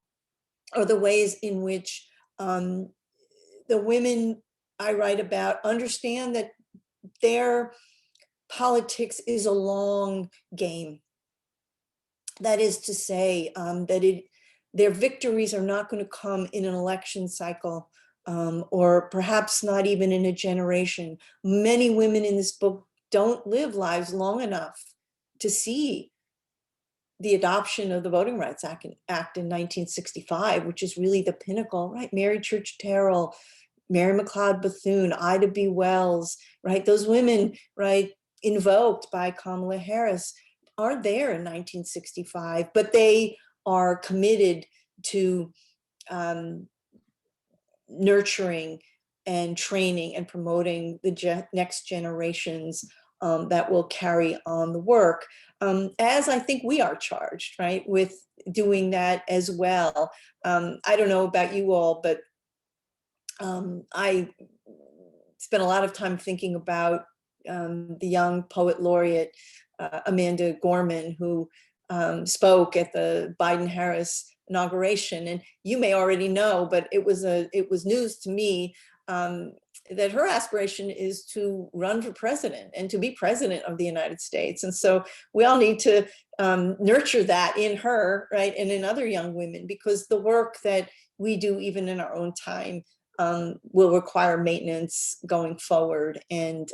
are the ways in which the women I write about understand that their politics is a long game. That is to say, that their victories are not going to come in an election cycle, or perhaps not even in a generation. Many women in this book don't live lives long enough to see the adoption of the Voting Rights Act in 1965, which is really the pinnacle, right? Mary Church Terrell, Mary McLeod Bethune, Ida B. Wells, right? Those women, right, invoked by Kamala Harris aren't there in 1965, but they are committed to nurturing and training and promoting the next generations that will carry on the work, as I think we are charged, right, with doing that as well. I don't know about you all, but I spent a lot of time thinking about the young poet laureate, Amanda Gorman, who spoke at the Biden-Harris inauguration. And you may already know, but it was news to me, that her aspiration is to run for president and to be president of the United States. And so we all need to nurture that in her, right, and in other young women, because the work that we do, even in our own time, will require maintenance going forward. And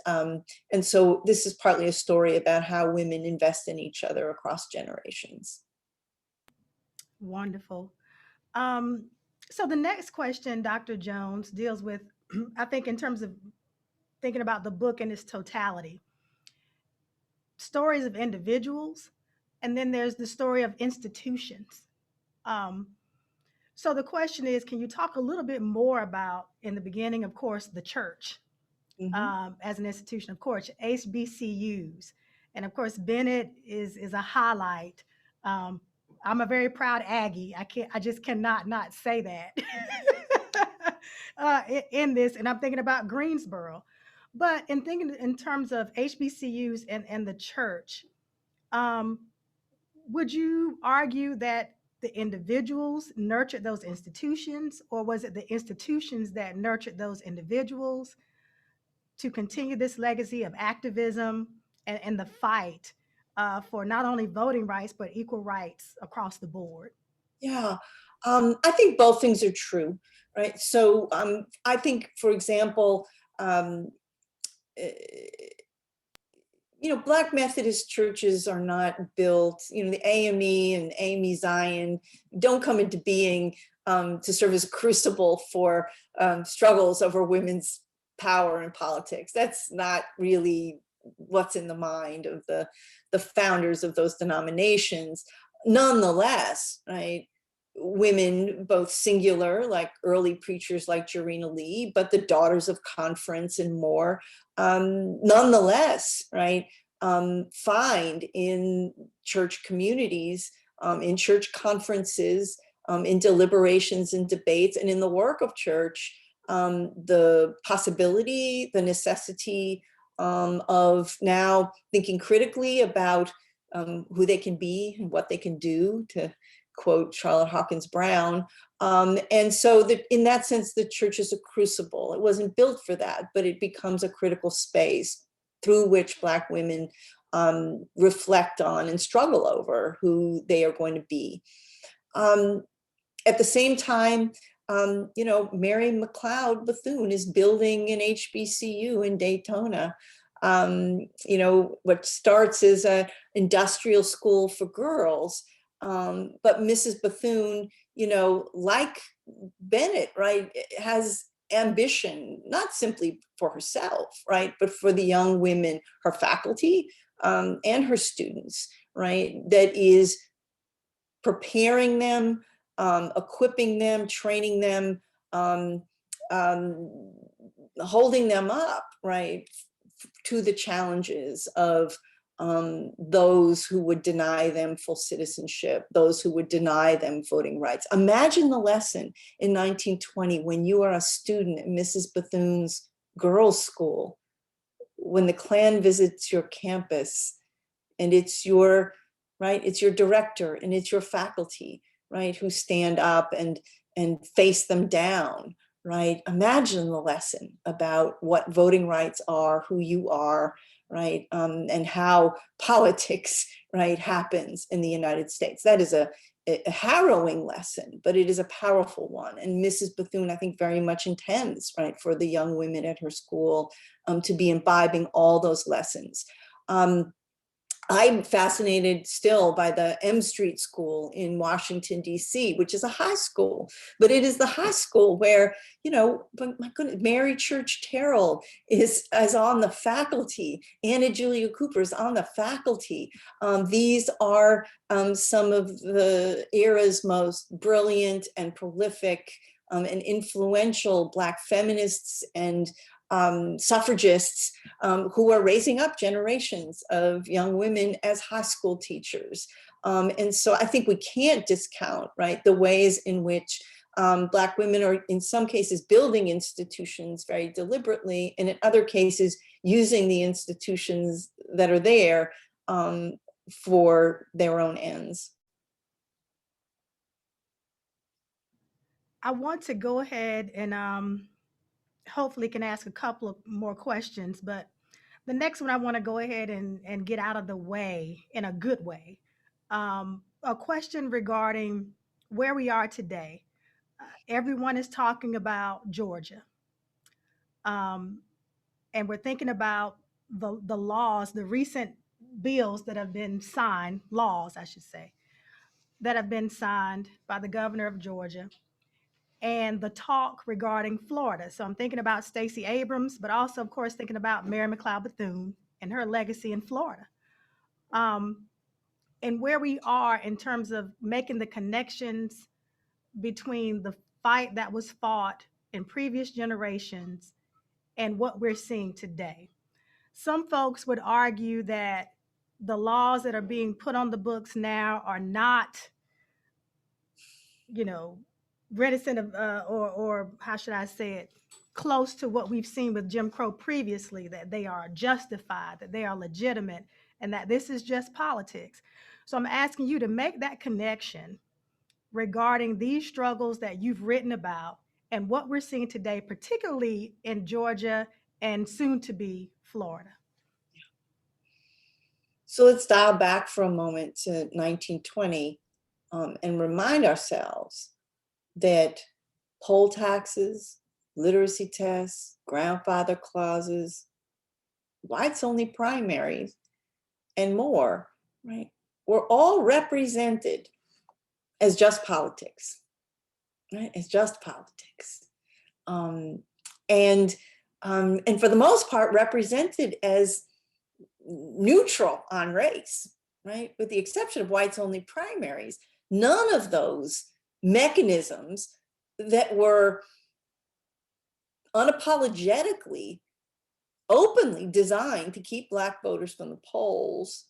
so this is partly a story about how women invest in each other across generations. Wonderful. So the next question, Dr. Jones, deals with, I think, in terms of thinking about the book in its totality, stories of individuals, and then there's the story of institutions. Um, so the question is, can you talk a little bit more about, in the beginning, of course, the church as an institution, of course, HBCUs, and of course, Bennett is a highlight. I'm a very proud Aggie. I just cannot not say that in this, and I'm thinking about Greensboro. But in thinking in terms of HBCUs and the church, um, would you argue that the individuals nurtured those institutions, or was it the institutions that nurtured those individuals to continue this legacy of activism and the fight for not only voting rights, but equal rights across the board? Yeah, I think both things are true, right? So I think, for example, eh, Black Methodist churches are not built, the AME and AME Zion don't come into being to serve as a crucible for struggles over women's power in politics. That's not really what's in the mind of the founders of those denominations. Nonetheless, right, women, both singular, like early preachers like Jarena Lee, but the Daughters of Conference and more, nonetheless, right, find in church communities, in church conferences, in deliberations and debates, and in the work of church, the possibility, the necessity of now thinking critically about who they can be and what they can do, to quote Charlotte Hawkins Brown. And so that in that sense, the church is a crucible. It wasn't built for that, but it becomes a critical space through which Black women reflect on and struggle over who they are going to be. At the same time, Mary McLeod Bethune is building an HBCU in Daytona. What starts as an industrial school for girls, but Mrs. Bethune, like Bennett, right, has ambition, not simply for herself, right, but for the young women, her faculty, and her students, right, that is preparing them, equipping them, training them, holding them up, right, to the challenges of those who would deny them full citizenship, those who would deny them voting rights. Imagine the lesson in 1920 when you are a student at Mrs. Bethune's girls' school, when the Klan visits your campus, and it's your, right, it's your director and it's your faculty, right, who stand up and face them down, right? Imagine the lesson about what voting rights are, who you are, right, and how politics, right, happens in the United States. That is a harrowing lesson, but it is a powerful one. And Mrs. Bethune, I think, very much intends, right, for the young women at her school to be imbibing all those lessons. I'm fascinated still by the M Street School in Washington, D.C., which is a high school, but it is the high school where, but my goodness, Mary Church Terrell is on the faculty. Anna Julia Cooper is on the faculty. These are some of the era's most brilliant and prolific and influential Black feminists and suffragists who are raising up generations of young women as high school teachers. And so I think we can't discount, right, the ways in which Black women are in some cases building institutions very deliberately, and in other cases using the institutions that are there for their own ends. I want to go ahead and hopefully can ask a couple of more questions, but the next one I want to go ahead and get out of the way in a good way. A question regarding where we are today. Everyone is talking about Georgia. Um, and we're thinking about the laws, the recent bills that have been signed, laws, I should say, that have been signed by the governor of Georgia, and the talk regarding Florida. So I'm thinking about Stacey Abrams, but also, of course, thinking about Mary McLeod Bethune and her legacy in Florida. And where we are in terms of making the connections between the fight that was fought in previous generations and what we're seeing today. Some folks would argue that the laws that are being put on the books now are not, you know, reticent of, or how should I say it, close to what we've seen with Jim Crow previously, that they are justified, that they are legitimate, and that this is just politics. So I'm asking you to make that connection regarding these struggles that you've written about and what we're seeing today, particularly in Georgia and soon to be Florida. So let's dial back for a moment to 1920 and remind ourselves that poll taxes, literacy tests, grandfather clauses, whites only primaries, and more, right, were all represented as just politics, right? As just politics. And for the most part, represented as neutral on race, right? With the exception of whites only primaries. None of those mechanisms that were unapologetically, openly designed to keep Black voters from the polls,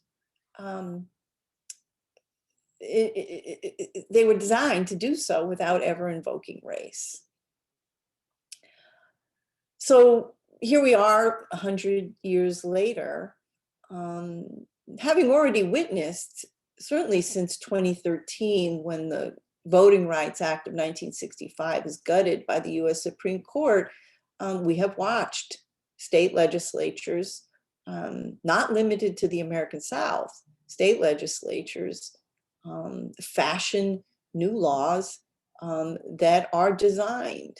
they were designed to do so without ever invoking race. So here we are 100 years later, having already witnessed, certainly since 2013, when the Voting Rights Act of 1965 is gutted by the US Supreme Court, we have watched state legislatures, not limited to the American South, state legislatures fashion new laws that are designed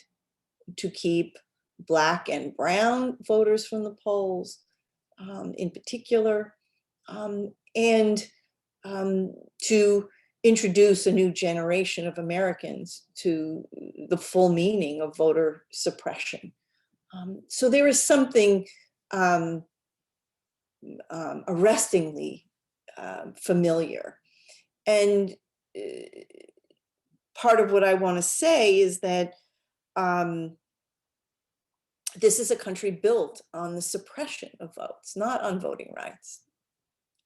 to keep Black and brown voters from the polls, in particular, and to introduce a new generation of Americans to the full meaning of voter suppression. So there is something arrestingly familiar. And part of what I want to say is that this is a country built on the suppression of votes, not on voting rights.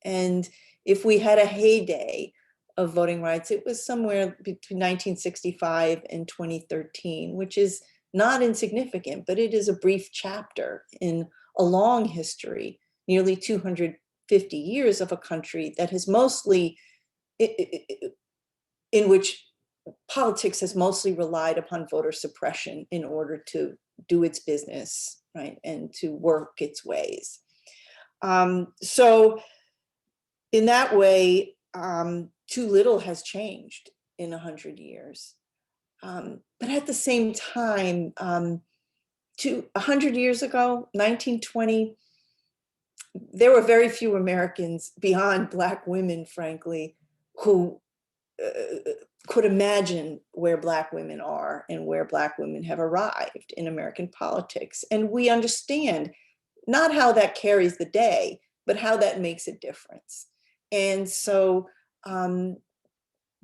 And if we had a heyday of voting rights, it was somewhere between 1965 and 2013, which is not insignificant, but it is a brief chapter in a long history, nearly 250 years of a country that has mostly, in which politics has mostly relied upon voter suppression in order to do its business, right, and to work its ways. So in that way, too little has changed in 100 years. But at the same time, 100 years ago, 1920, there were very few Americans beyond Black women, frankly, who could imagine where Black women are and where Black women have arrived in American politics. And we understand not how that carries the day, but how that makes a difference. And so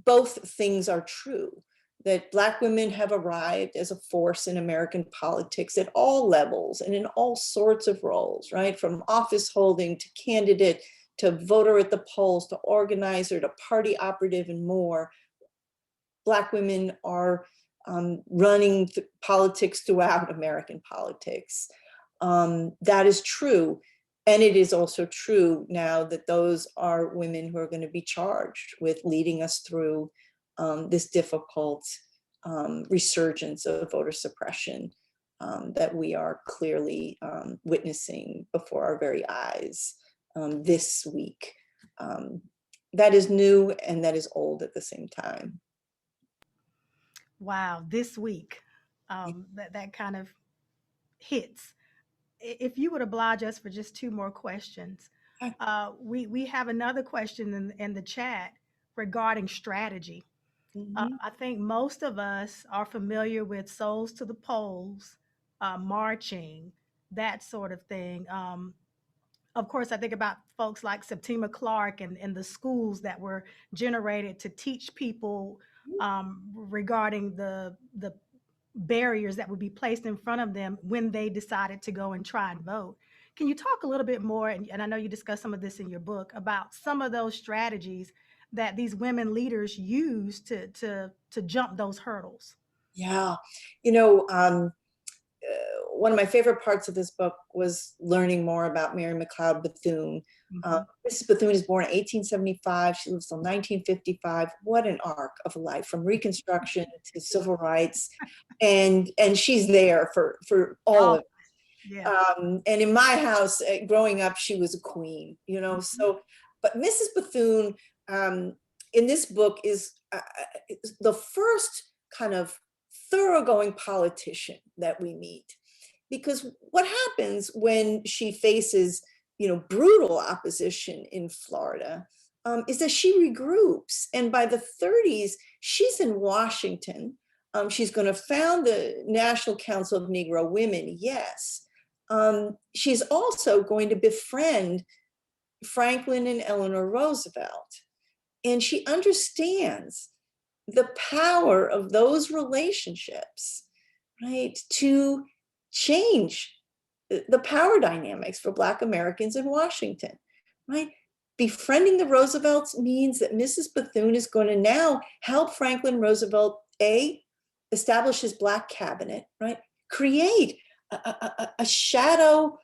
both things are true, that Black women have arrived as a force in American politics at all levels and in all sorts of roles, right? From office holding to candidate, to voter at the polls, to organizer, to party operative, and more. Black women are running politics throughout American politics. That is true. And it is also true now that those are women who are going to be charged with leading us through this difficult resurgence of voter suppression that we are clearly witnessing before our very eyes this week. That is new and that is old at the same time. Wow, this week, that kind of hits. If you would oblige us for just two more questions, we have another question in the chat regarding strategy. I think most of us are familiar with Souls to the Polls, marching, that sort of thing. Of course, I think about folks like Septima Clark and the schools that were generated to teach people regarding the barriers that would be placed in front of them when they decided to go and try and vote. Can you talk a little bit more, and I know you discussed some of this in your book, about some of those strategies that these women leaders use to jump those hurdles? Yeah, one of my favorite parts of this book was learning more about Mary McLeod Bethune. Mhm. Mrs. Bethune is born in 1875. She lives till 1955. What an arc of a life, from Reconstruction to civil rights, and she's there for all Oh, of it. yeah. And in my house, growing up, she was a queen, Mhm. So, but Mrs. Bethune in this book is the first kind of thoroughgoing politician that we meet. Because what happens when she faces, brutal opposition in Florida is that she regroups. And by the 30s, she's in Washington. She's going to found the National Council of Negro Women, yes. She's also going to befriend Franklin and Eleanor Roosevelt. And she understands the power of those relationships, right, to change the power dynamics for Black Americans in Washington, right? Befriending the Roosevelts means that Mrs. Bethune is going to now help Franklin Roosevelt, establish his Black cabinet, right? Create a shadow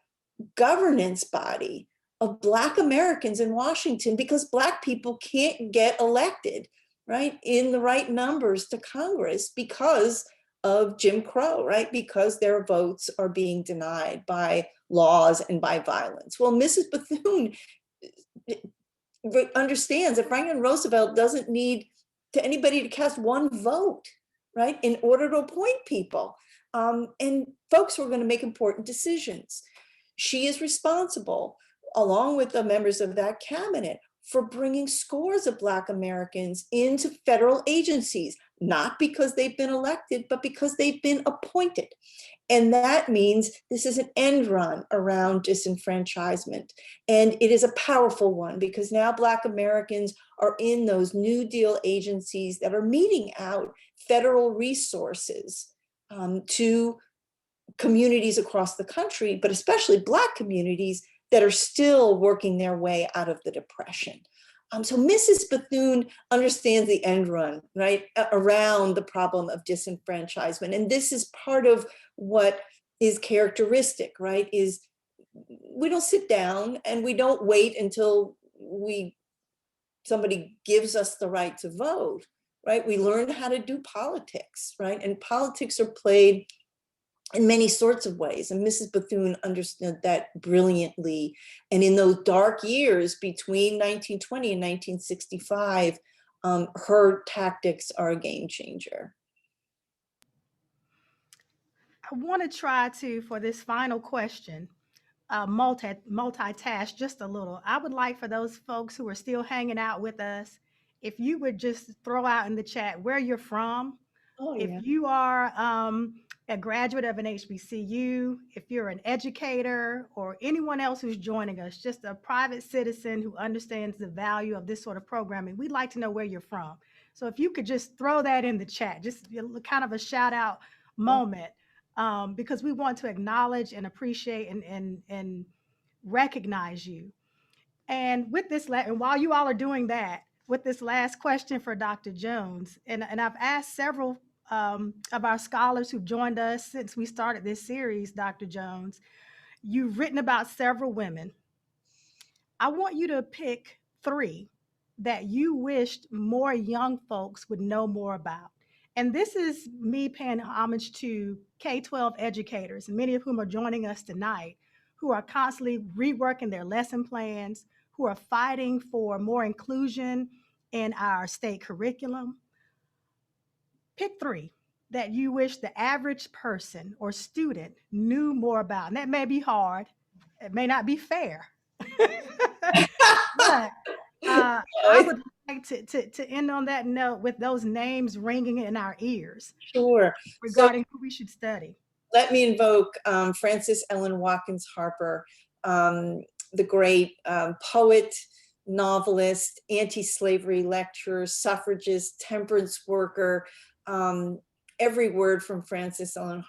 governance body of Black Americans in Washington, because Black people can't get elected, right, in the right numbers to Congress because of Jim Crow, right? Because their votes are being denied by laws and by violence. Well, Mrs. Bethune understands that Franklin Roosevelt doesn't need anybody to cast one vote, right, in order to appoint people. And folks who are going to make important decisions. She is responsible, along with the members of that cabinet, for bringing scores of Black Americans into federal agencies, not because they've been elected, but because they've been appointed. And that means this is an end run around disenfranchisement. And it is a powerful one, because now Black Americans are in those New Deal agencies that are meting out federal resources to communities across the country, but especially Black communities that are still working their way out of the Depression. So Mrs. Bethune understands the end run, right, around the problem of disenfranchisement. And this is part of what is characteristic, right, is we don't sit down and we don't wait until somebody gives us the right to vote, right? We learn how to do politics, right? And politics are played in many sorts of ways. And Mrs. Bethune understood that brilliantly. And in those dark years between 1920 and 1965, her tactics are a game changer. I want to try to, for this final question, multitask just a little. I would like for those folks who are still hanging out with us, if you would just throw out in the chat where you're from. Oh, If yeah. you are a graduate of an HBCU, if you're an educator, or anyone else who's joining us, just a private citizen who understands the value of this sort of programming, we'd like to know where you're from. So if you could just throw that in the chat, just kind of a shout out moment, because we want to acknowledge and appreciate and recognize you. And with this, and while you all are doing that, with this last question for Dr. Jones, and I've asked several of our scholars who've joined us since we started this series, Dr. Jones, You've written about several women. I want you to pick three that you wished more young folks would know more about. And this is me paying homage to K-12 educators, many of whom are joining us tonight, who are constantly reworking their lesson plans, who are fighting for more inclusion in our state curriculum. Pick three that you wish the average person or student knew more about. And that may be hard, it may not be fair. But I would like to end on that note with those names ringing in our ears Sure. So regarding who we should study. let me invoke Frances Ellen Watkins Harper, the great poet, novelist, anti-slavery lecturer, suffragist, temperance worker. Every word from Frances Ellen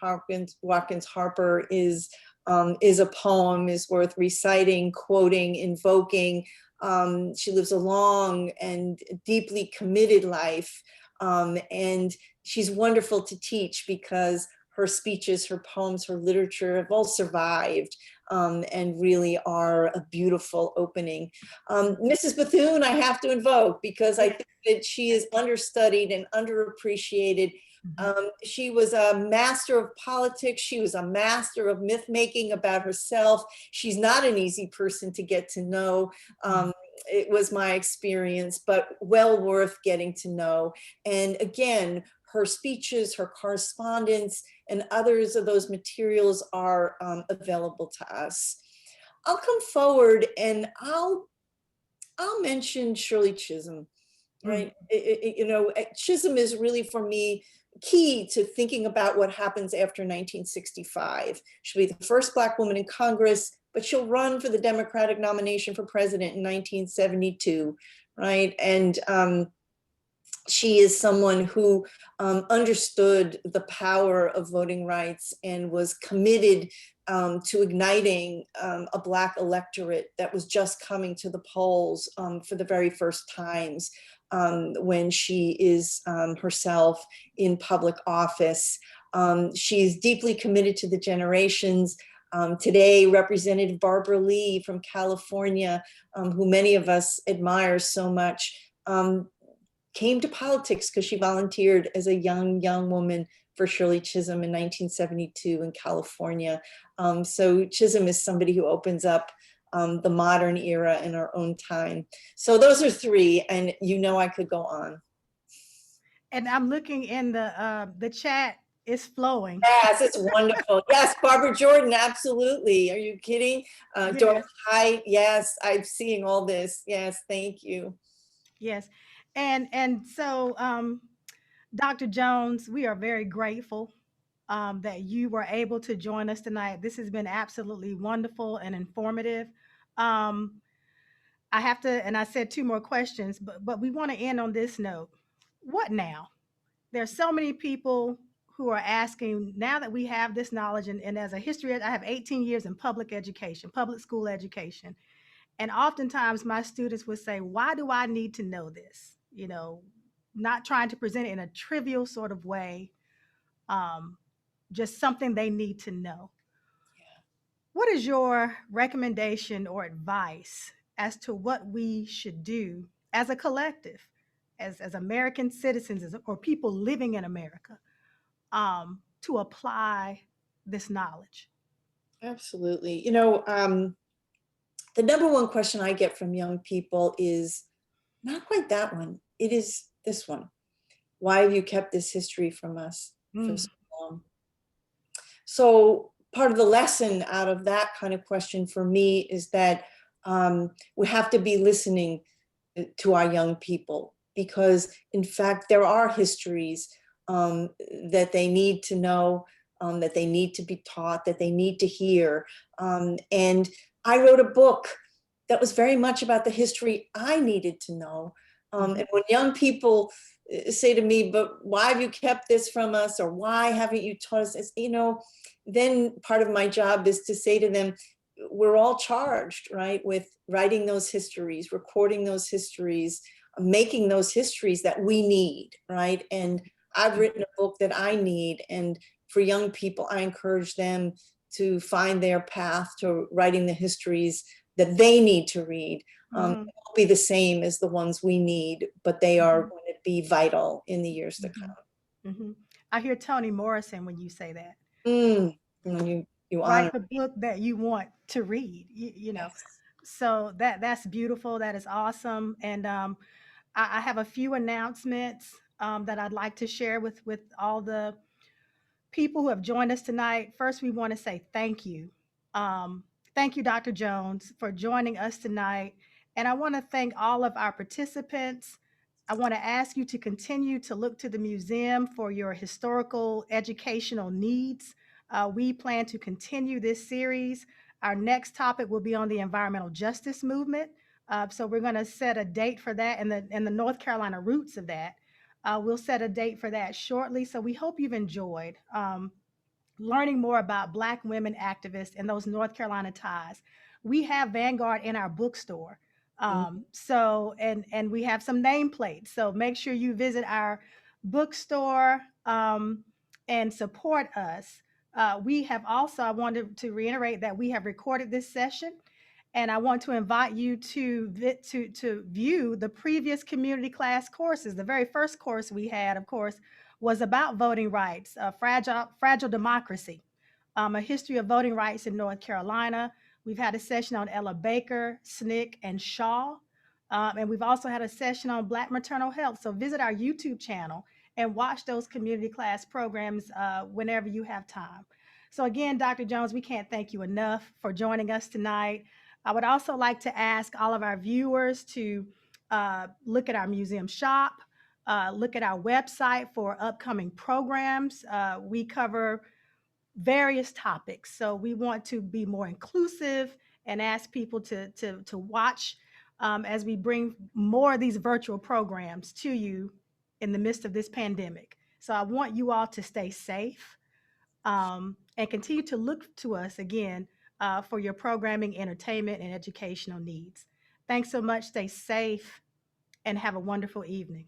Watkins Harper is a poem, is worth reciting, quoting, invoking. She lives a long and deeply committed life. And she's wonderful to teach because her speeches, her poems, her literature have all survived and really are a beautiful opening. Mrs. Bethune, I have to invoke because I think that she is understudied and underappreciated. She was a master of politics. She was a master of myth making about herself. She's not an easy person to get to know. It was my experience, but well worth getting to know. And again, her speeches, her correspondence, and others of those materials are available to us. I'll come forward and I'll mention Shirley Chisholm, right? Chisholm is really, for me, key to thinking about what happens after 1965. She'll be the first Black woman in Congress, but she'll run for the Democratic nomination for president in 1972, right? And she is someone who understood the power of voting rights and was committed to igniting a Black electorate that was just coming to the polls for the very first times when she is herself in public office. She's deeply committed to the generations. Today, Representative Barbara Lee from California, who many of us admire so much, came to politics because she volunteered as a young woman for Shirley Chisholm in 1972 in California. So Chisholm is somebody who opens up the modern era in our own time. So those are three, and I could go on. And I'm looking in the chat, it's flowing. Yes, it's wonderful. Yes, Barbara Jordan, absolutely. Are you kidding? Yes. Doris Hyde, yes, I'm seeing all this. Yes, thank you. Yes. And so, Dr. Jones, we are very grateful that you were able to join us tonight. This has been absolutely wonderful and informative. I have to, and I said two more questions, but we want to end on this note. What now? There's so many people who are asking, now that we have this knowledge, and as a history, I have 18 years in public education, public school education. And oftentimes my students would say, why do I need to know this? Not trying to present it in a trivial sort of way, just something they need to know. Yeah. What is your recommendation or advice as to what we should do as a collective, as American citizens or people living in America, to apply this knowledge? Absolutely. The number one question I get from young people is not quite that one. It is this one. Why have you kept this history from us for so long? So part of the lesson out of that kind of question for me is that we have to be listening to our young people, because in fact, there are histories that they need to know, that they need to be taught, that they need to hear. And I wrote a book that was very much about the history I needed to know. And when young people say to me, but why have you kept this from us? Or why haven't you taught us this? Then part of my job is to say to them, we're all charged, right, with writing those histories, recording those histories, making those histories that we need, right? And I've written a book that I need. And for young people, I encourage them to find their path to writing the histories that they need to read. They Mhm, won't be the same as the ones we need, but they are mhm, going to be vital in the years to mhm, come. mhm. I hear Toni Morrison when you say that. Mm, you honor Write the book that you want to read, us. So that's beautiful. That is awesome. And I have a few announcements that I'd like to share with all the people who have joined us tonight. First, we want to say thank you. Um, thank you, Dr. Jones, for joining us tonight. And I want to thank all of our participants. I want to ask you to continue to look to the museum for your historical educational needs. We plan to continue this series. Our next topic will be on the environmental justice movement. So we're going to set a date for that and the North Carolina roots of that. We'll set a date for that shortly. So we hope you've enjoyed learning more about Black women activists and those North Carolina ties. We have Vanguard in our bookstore. Mhm. And we have some nameplates. So make sure you visit our bookstore and support us. We have also, I wanted to reiterate that we have recorded this session, and I want to invite you to view the previous community class courses. The very first course we had, of course, was about voting rights, fragile democracy, a history of voting rights in North Carolina. We've had a session on Ella Baker, SNCC, and Shaw. And we've also had a session on Black maternal health. So visit our YouTube channel and watch those community class programs whenever you have time. So again, Dr. Jones, we can't thank you enough for joining us tonight. I would also like to ask all of our viewers to look at our museum shop, look at our website for upcoming programs. We cover various topics, so we want to be more inclusive and ask people to watch as we bring more of these virtual programs to you in the midst of this pandemic. So I want you all to stay safe and continue to look to us again for your programming, entertainment, and educational needs. Thanks so much. Stay safe and have a wonderful evening.